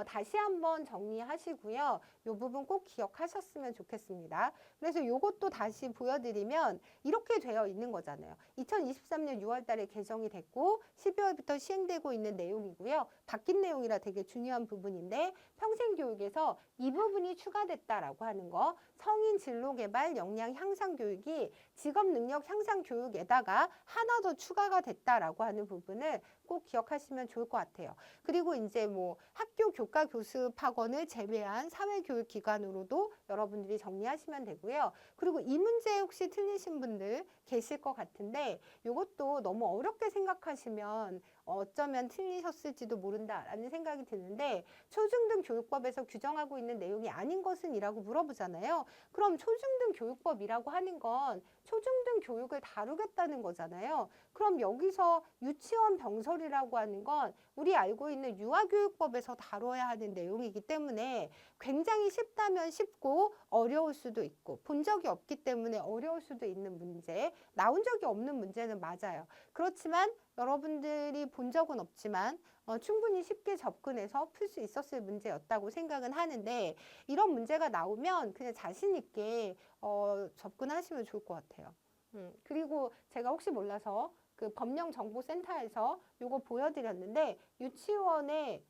다시 한번 정리하시고요. 이 부분 꼭 기억하셨으면 좋겠습니다. 그래서 이것도 다시 보여드리면 이렇게 되어 있는 거잖아요. 2023년 6월 달에 개정이 됐고 12월부터 시행되고 있는 내용이고요. 바뀐 내용이라 되게 중요한 부분인데 평생교육에서 이 부분이 추가됐다라고 하는 거 성인 진로 개발 역량 향상 교육이 직업 능력 향상 교육에다가 하나 더 추가가 됐다라고 하는 부분을 꼭 기억하시면 좋을 것 같아요. 그리고 이제 뭐 학교 교과 교습 학원을 제외한 사회교육기관으로도 여러분들이 정리하시면 되고요. 그리고 이 문제 혹시 틀리신 분들 계실 것 같은데 이것도 너무 어렵게 생각하시면 어쩌면 틀리셨을지도 모른다라는 생각이 드는데 초중등 교육법에서 규정하고 있는 내용이 아닌 것은 이라고 물어보잖아요. 그럼 초중등 교육법이라고 하는 건 초중등 교육을 다루겠다는 거잖아요. 그럼 여기서 유치원 병설이라고 하는 건 우리 알고 있는 유아교육법에서 다뤄야 하는 내용이기 때문에 굉장히 쉽다면 쉽고 어려울 수도 있고 본 적이 없기 때문에 어려울 수도 있는 문제, 나온 적이 없는 문제는 맞아요. 그렇지만 여러분들이 본 적은 없지만 충분히 쉽게 접근해서 풀 수 있었을 문제였다고 생각은 하는데 이런 문제가 나오면 그냥 자신 있게 접근하시면 좋을 것 같아요. 그리고 제가 혹시 몰라서 그 법령정보센터에서 요거 보여드렸는데 유치원에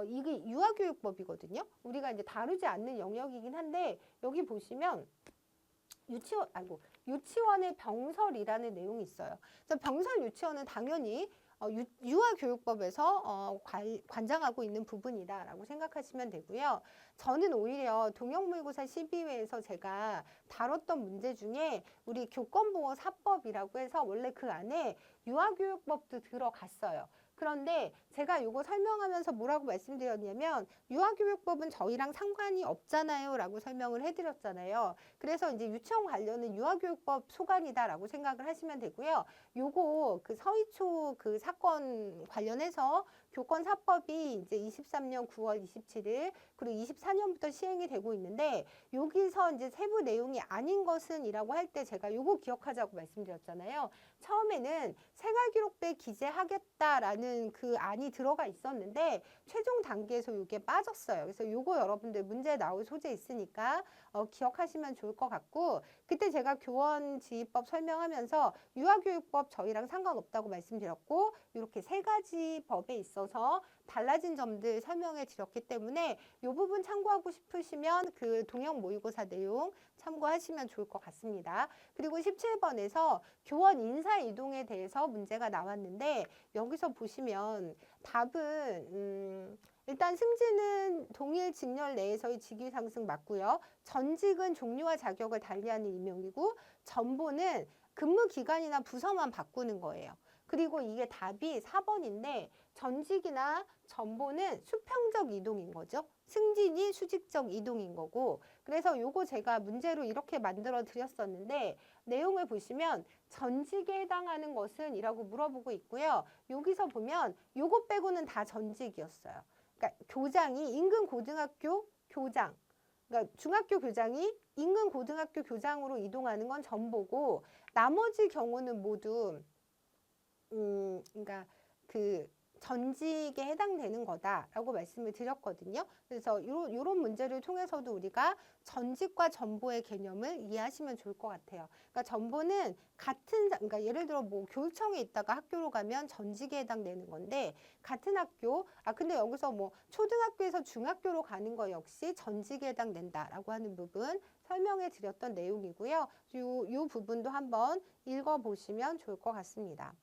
이게 유아교육법이거든요. 우리가 이제 다루지 않는 영역이긴 한데 여기 보시면 유치원의 병설이라는 내용이 있어요. 그래서 병설 유치원은 당연히 유아교육법에서 관장하고 있는 부분이다라고 생각하시면 되고요. 저는 오히려 동형모의고사 12회에서 제가 다뤘던 문제 중에 우리 교권보호사법이라고 해서 원래 그 안에 유아교육법도 들어갔어요. 그런데 제가 이거 설명하면서 뭐라고 말씀드렸냐면 유아교육법은 저희랑 상관이 없잖아요 라고 설명을 해드렸잖아요. 그래서 이제 유치원 관련은 유아교육법 소관이다라고 생각을 하시면 되고요. 요거 그 서희초 그 사건 관련해서 교권사법이 이제 23년 9월 27일 그리고 24년부터 시행이 되고 있는데 여기서 이제 세부 내용이 아닌 것은 이라고 할 때 제가 요거 기억하자고 말씀드렸잖아요. 처음에는 생활기록부에 기재하겠다라는 그 안이 들어가 있었는데 최종 단계에서 이게 빠졌어요. 그래서 요거 여러분들 문제 나올 소재 있으니까 기억하시면 좋을 것 같고 그때 제가 교원지휘법 설명하면서 유아교육법 저희랑 상관없다고 말씀드렸고 이렇게 세 가지 법에 있어서 달라진 점들 설명해 드렸기 때문에 이 부분 참고하고 싶으시면 그 동형 모의고사 내용 참고하시면 좋을 것 같습니다. 그리고 17번에서 교원 인사 이동에 대해서 문제가 나왔는데 여기서 보시면 답은 일단 승진은 동일 직렬 내에서의 직위 상승 맞고요. 전직은 종류와 자격을 달리하는 임용이고 전보는 근무 기간이나 부서만 바꾸는 거예요. 그리고 이게 답이 4번인데 전직이나 전보는 수평적 이동인 거죠. 승진이 수직적 이동인 거고 그래서 요거 제가 문제로 이렇게 만들어 드렸었는데 내용을 보시면 전직에 해당하는 것은 이라고 물어보고 있고요. 여기서 보면 요거 빼고는 다 전직이었어요. 그러니까 교장이 인근 고등학교 교장 그러니까 중학교 교장이 인근 고등학교 교장으로 이동하는 건 전보고 나머지 경우는 모두 그러니까 그 전직에 해당되는 거다라고 말씀을 드렸거든요. 그래서 요런 문제를 통해서도 우리가 전직과 전보의 개념을 이해하시면 좋을 것 같아요. 그러니까 전보는 그러니까 예를 들어 뭐 교육청에 있다가 학교로 가면 전직에 해당되는 건데 같은 학교, 근데 여기서 뭐 초등학교에서 중학교로 가는 거 역시 전직에 해당된다라고 하는 부분 설명해 드렸던 내용이고요. 요 부분도 한번 읽어보시면 좋을 것 같습니다.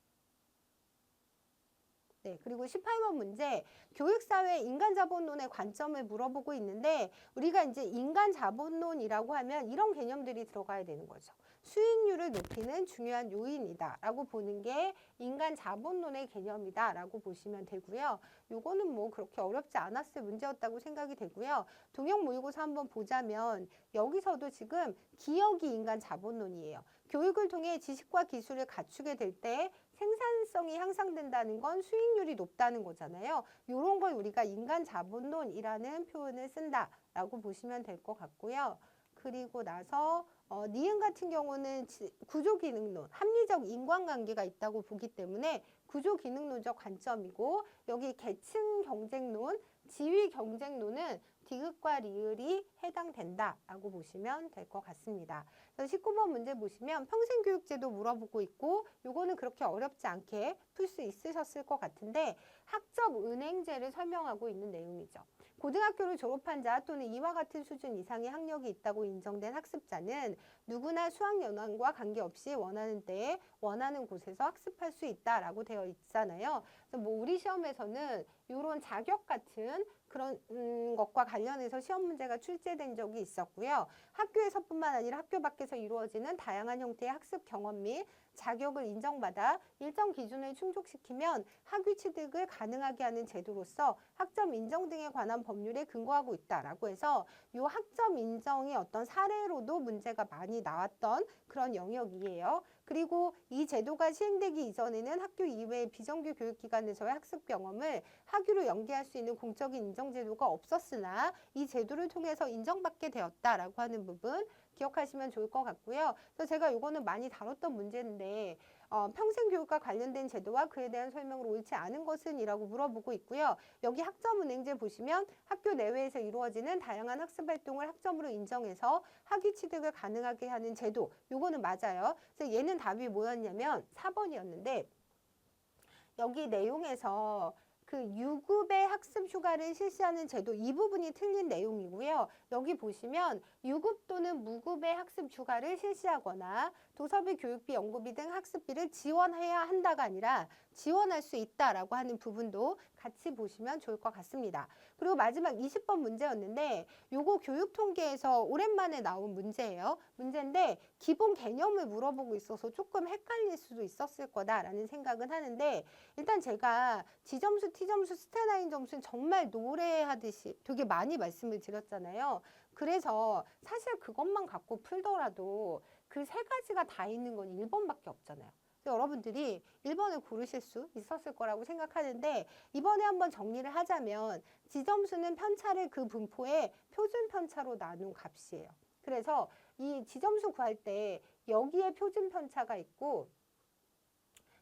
네, 그리고 18번 문제, 교육사회 인간자본론의 관점을 물어보고 있는데 우리가 이제 인간자본론이라고 하면 이런 개념들이 들어가야 되는 거죠. 수익률을 높이는 중요한 요인이다 라고 보는 게 인간자본론의 개념이다 라고 보시면 되고요. 요거는 뭐 그렇게 어렵지 않았을 문제였다고 생각이 되고요. 동형 모의고사 한번 보자면 여기서도 지금 기억이 인간자본론이에요. 교육을 통해 지식과 기술을 갖추게 될 때 생산성이 향상된다는 건 수익률이 높다는 거잖아요. 이런 걸 우리가 인간자본론이라는 표현을 쓴다라고 보시면 될 것 같고요. 그리고 나서 니은 같은 경우는 구조기능론, 합리적 인과관계가 있다고 보기 때문에 구조기능론적 관점이고 여기 계층 경쟁론, 지위 경쟁론은 디귿과 리을이 해당된다라고 보시면 될 것 같습니다. 그래서 19번 문제 보시면 평생교육제도 물어보고 있고 요거는 그렇게 어렵지 않게 풀 수 있으셨을 것 같은데 학접은행제를 설명하고 있는 내용이죠. 고등학교를 졸업한 자 또는 이와 같은 수준 이상의 학력이 있다고 인정된 학습자는 누구나 수학 연원과 관계없이 원하는 때에 원하는 곳에서 학습할 수 있다라고 되어 있잖아요. 그래서 뭐 우리 시험에서는 이런 자격 같은 그런 것과 관련해서 시험 문제가 출제된 적이 있었고요. 학교에서뿐만 아니라 학교 밖에서 이루어지는 다양한 형태의 학습 경험 및 자격을 인정받아 일정 기준을 충족시키면 학위 취득을 가능하게 하는 제도로서 학점 인정 등에 관한 법률에 근거하고 있다라고 해서 이 학점 인정의 어떤 사례로도 문제가 많이 나왔던 그런 영역이에요. 그리고 이 제도가 시행되기 이전에는 학교 이외의 비정규 교육기관에서의 학습 경험을 학위로 연계할 수 있는 공적인 인정 제도가 없었으나 이 제도를 통해서 인정받게 되었다라고 하는 부분 기억하시면 좋을 것 같고요. 그래서 제가 이거는 많이 다뤘던 문제인데 평생교육과 관련된 제도와 그에 대한 설명으로 옳지 않은 것은 이라고 물어보고 있고요. 여기 학점은행제 보시면 학교 내외에서 이루어지는 다양한 학습활동을 학점으로 인정해서 학위 취득을 가능하게 하는 제도, 요거는 맞아요. 그래서 얘는 답이 뭐였냐면 4번이었는데 여기 내용에서 그 유급의 학습 휴가를 실시하는 제도 이 부분이 틀린 내용이고요. 여기 보시면 유급 또는 무급의 학습 휴가를 실시하거나 도서비, 교육비, 연구비 등 학습비를 지원해야 한다가 아니라 지원할 수 있다라고 하는 부분도 같이 보시면 좋을 것 같습니다. 그리고 마지막 20번 문제였는데 요거 교육통계에서 오랜만에 나온 문제예요. 문제인데 기본 개념을 물어보고 있어서 조금 헷갈릴 수도 있었을 거다라는 생각은 하는데 일단 제가 G점수, T점수, 스테나인 점수는 정말 노래하듯이 되게 많이 말씀을 드렸잖아요. 그래서 사실 그것만 갖고 풀더라도 그 세 가지가 다 있는 건 1번밖에 없잖아요. 여러분들이 1번을 고르실 수 있었을 거라고 생각하는데 이번에 한번 정리를 하자면 G점수는 편차를 그 분포의 표준 편차로 나눈 값이에요. 그래서 이 G점수 구할 때 여기에 표준 편차가 있고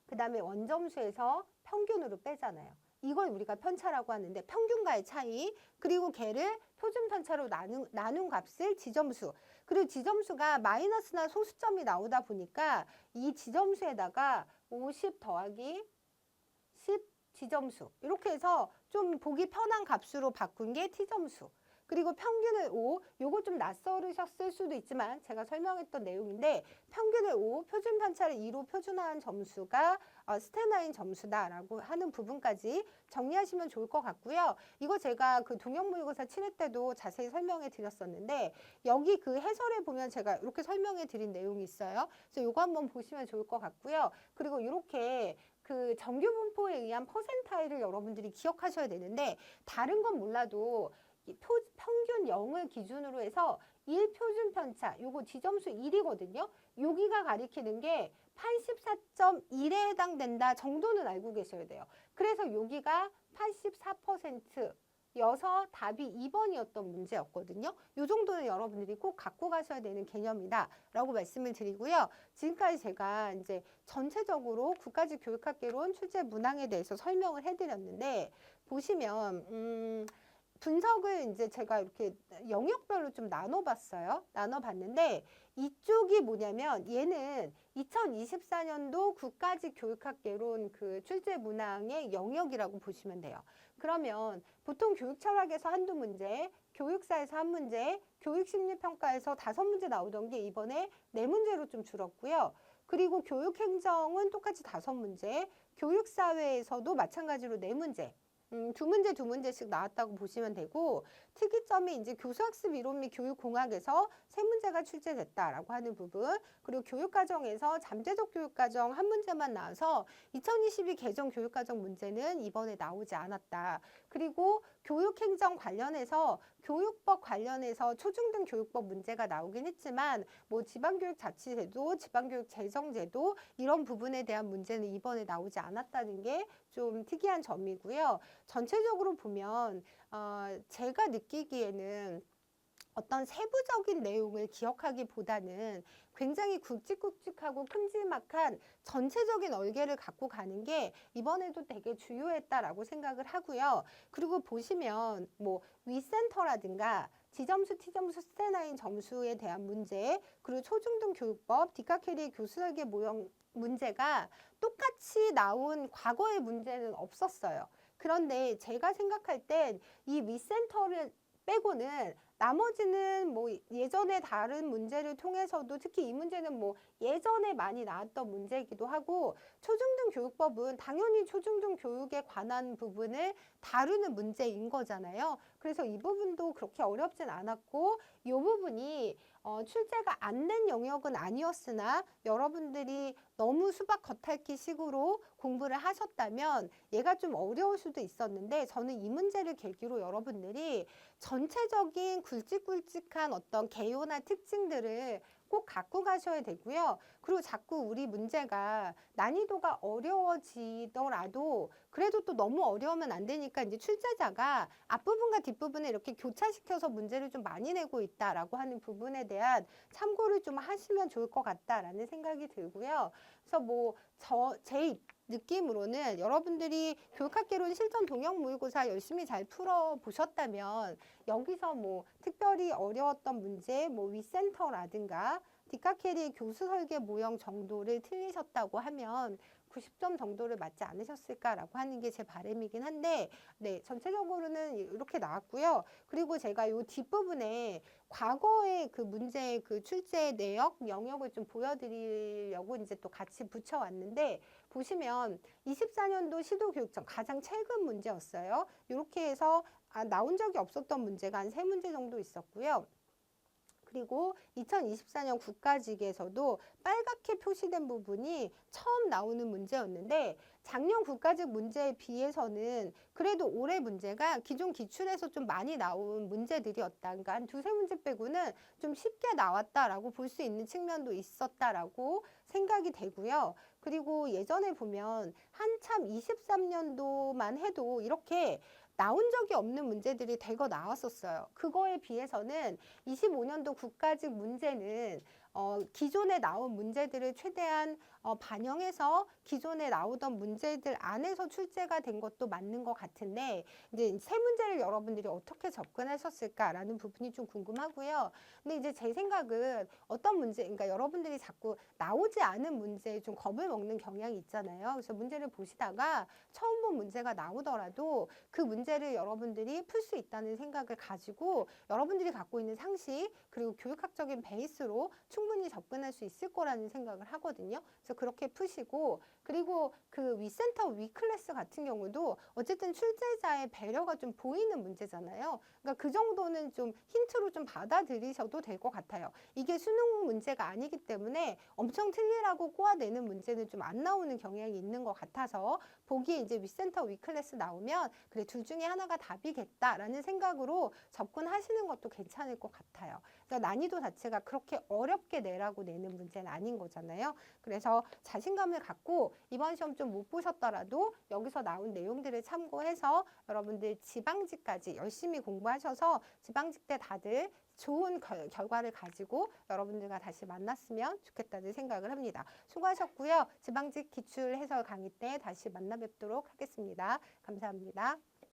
그 다음에 원점수에서 평균으로 빼잖아요. 이걸 우리가 편차라고 하는데 평균과의 차이 그리고 걔를 표준 편차로 나눈 값을 지점수 그리고 지점수가 마이너스나 소수점이 나오다 보니까 이 지점수에다가 50 더하기 10 지점수 이렇게 해서 좀 보기 편한 값으로 바꾼 게 T점수 그리고 평균을 5, 요거 좀 낯설으셨을 수도 있지만 제가 설명했던 내용인데 평균을 5, 표준 편차를 2로 표준화한 점수가 스테나인 점수다라고 하는 부분까지 정리하시면 좋을 것 같고요. 이거 제가 그 동영모의고사 7회 때도 자세히 설명해 드렸었는데 여기 그 해설에 보면 제가 이렇게 설명해 드린 내용이 있어요. 그래서 요거 한번 보시면 좋을 것 같고요. 그리고 이렇게 그 정규 분포에 의한 퍼센타일을 여러분들이 기억하셔야 되는데 다른 건 몰라도 평균 0을 기준으로 해서 1표준 편차, 요거 지점수 1이거든요. 여기가 가리키는 게 84.1에 해당된다 정도는 알고 계셔야 돼요. 그래서 여기가 84% 여서 답이 2번이었던 문제였거든요. 이 정도는 여러분들이 꼭 갖고 가셔야 되는 개념이다 라고 말씀을 드리고요. 지금까지 제가 이제 전체적으로 국가직 교육학개론 출제 문항에 대해서 설명을 해드렸는데 보시면 분석을 이제 제가 이렇게 영역별로 좀 나눠봤어요. 나눠봤는데 이쪽이 뭐냐면 얘는 2024년도 국가직 교육학개론 그 출제 문항의 영역이라고 보시면 돼요. 그러면 보통 교육철학에서 한두 문제, 교육사에서 한 문제, 교육심리평가에서 5문제 나오던 게 이번에 4문제로 좀 줄었고요. 그리고 교육행정은 똑같이 5문제, 교육사회에서도 마찬가지로 4문제. 2문제씩 나왔다고 보시면 되고 특이점이 이제 교수학습 이론 및 교육공학에서 3문제가 출제됐다라고 하는 부분 그리고 교육과정에서 잠재적 교육과정 1문제만 나와서 2022 개정 교육과정 문제는 이번에 나오지 않았다. 그리고 교육행정 관련해서 교육법 관련해서 초중등 교육법 문제가 나오긴 했지만 뭐 지방교육자치제도, 지방교육재정제도 이런 부분에 대한 문제는 이번에 나오지 않았다는 게 좀 특이한 점이고요. 전체적으로 보면 제가 느끼기에는 어떤 세부적인 내용을 기억하기보다는 굉장히 굵직굵직하고 큼지막한 전체적인 얼개를 갖고 가는 게 이번에도 되게 주요했다라고 생각을 하고요. 그리고 보시면 뭐 위센터라든가 G점수, T점수, 스테나인 점수에 대한 문제 그리고 초중등 교육법, 디카케리의 교수설계 모형 문제가 똑같이 나온 과거의 문제는 없었어요. 그런데 제가 생각할 땐 이 위센터를 빼고는 나머지는 뭐 예전에 다른 문제를 통해서도 특히 이 문제는 뭐 예전에 많이 나왔던 문제이기도 하고 초중등 교육법은 당연히 초중등 교육에 관한 부분을 다루는 문제인 거잖아요. 그래서 이 부분도 그렇게 어렵진 않았고 이 부분이 출제가 안 된 영역은 아니었으나 여러분들이 너무 수박 겉핥기 식으로 공부를 하셨다면 얘가 좀 어려울 수도 있었는데 저는 이 문제를 계기로 여러분들이 전체적인 굵직굵직한 어떤 개요나 특징들을 꼭 갖고 가셔야 되고요. 그리고 자꾸 우리 문제가 난이도가 어려워지더라도 그래도 또 너무 어려우면 안 되니까 이제 출제자가 앞부분과 뒷부분을 이렇게 교차시켜서 문제를 좀 많이 내고 있다라고 하는 부분에 대한 참고를 좀 하시면 좋을 것 같다라는 생각이 들고요. 그래서 뭐 제 느낌으로는 여러분들이 교육학개론 실전 동형 모의고사 열심히 잘 풀어보셨다면 여기서 뭐 특별히 어려웠던 문제, 뭐 위센터라든가 디카케리의 교수 설계 모형 정도를 틀리셨다고 하면 90점 정도를 맞지 않으셨을까라고 하는 게 제 바람이긴 한데, 네, 전체적으로는 이렇게 나왔고요. 그리고 제가 요 뒷부분에 과거의 그 문제의 그 출제 내역, 영역을 좀 보여드리려고 이제 또 같이 붙여왔는데, 보시면 24년도 시도교육청 가장 최근 문제였어요. 이렇게 해서 나온 적이 없었던 문제가 한 3문제 정도 있었고요. 그리고 2024년 국가직에서도 빨갛게 표시된 부분이 처음 나오는 문제였는데 작년 국가직 문제에 비해서는 그래도 올해 문제가 기존 기출에서 좀 많이 나온 문제들이었다. 그러니까 한 2-3문제 빼고는 좀 쉽게 나왔다라고 볼 수 있는 측면도 있었다라고 생각이 되고요. 그리고 예전에 보면 한참 23년도만 해도 이렇게 나온 적이 없는 문제들이 대거 나왔었어요. 그거에 비해서는 25년도 국가직 문제는 기존에 나온 문제들을 최대한 반영해서 기존에 나오던 문제들 안에서 출제가 된 것도 맞는 것 같은데 이제 세 문제를 여러분들이 어떻게 접근하셨을까라는 부분이 좀 궁금하고요. 근데 이제 제 생각은 어떤 문제, 그러니까 여러분들이 자꾸 나오지 않은 문제에 좀 겁을 먹는 경향이 있잖아요. 그래서 문제를 보시다가 처음 본 문제가 나오더라도 그 문제를 여러분들이 풀 수 있다는 생각을 가지고 여러분들이 갖고 있는 상식 그리고 교육학적인 베이스로 충분히 접근할 수 있을 거라는 생각을 하거든요. 그래서 그렇게 푸시고 그리고 그 위센터 위클래스 같은 경우도 어쨌든 출제자의 배려가 좀 보이는 문제잖아요. 그러니까 그 정도는 좀 힌트로 좀 받아들이셔도 될 것 같아요. 이게 수능 문제가 아니기 때문에 엄청 틀리라고 꼬아내는 문제는 좀 안 나오는 경향이 있는 것 같아서 보기에 이제 위센터 위클래스 나오면 그래 둘 중에 하나가 답이겠다라는 생각으로 접근하시는 것도 괜찮을 것 같아요. 그래서 난이도 자체가 그렇게 어렵게 내라고 내는 문제는 아닌 거잖아요. 그래서 자신감을 갖고 이번 시험 좀 못 보셨더라도 여기서 나온 내용들을 참고해서 여러분들 지방직까지 열심히 공부하셔서 지방직 때 다들 좋은 결과를 가지고 여러분들과 다시 만났으면 좋겠다는 생각을 합니다. 수고하셨고요. 지방직 기출 해설 강의 때 다시 만나 뵙도록 하겠습니다. 감사합니다.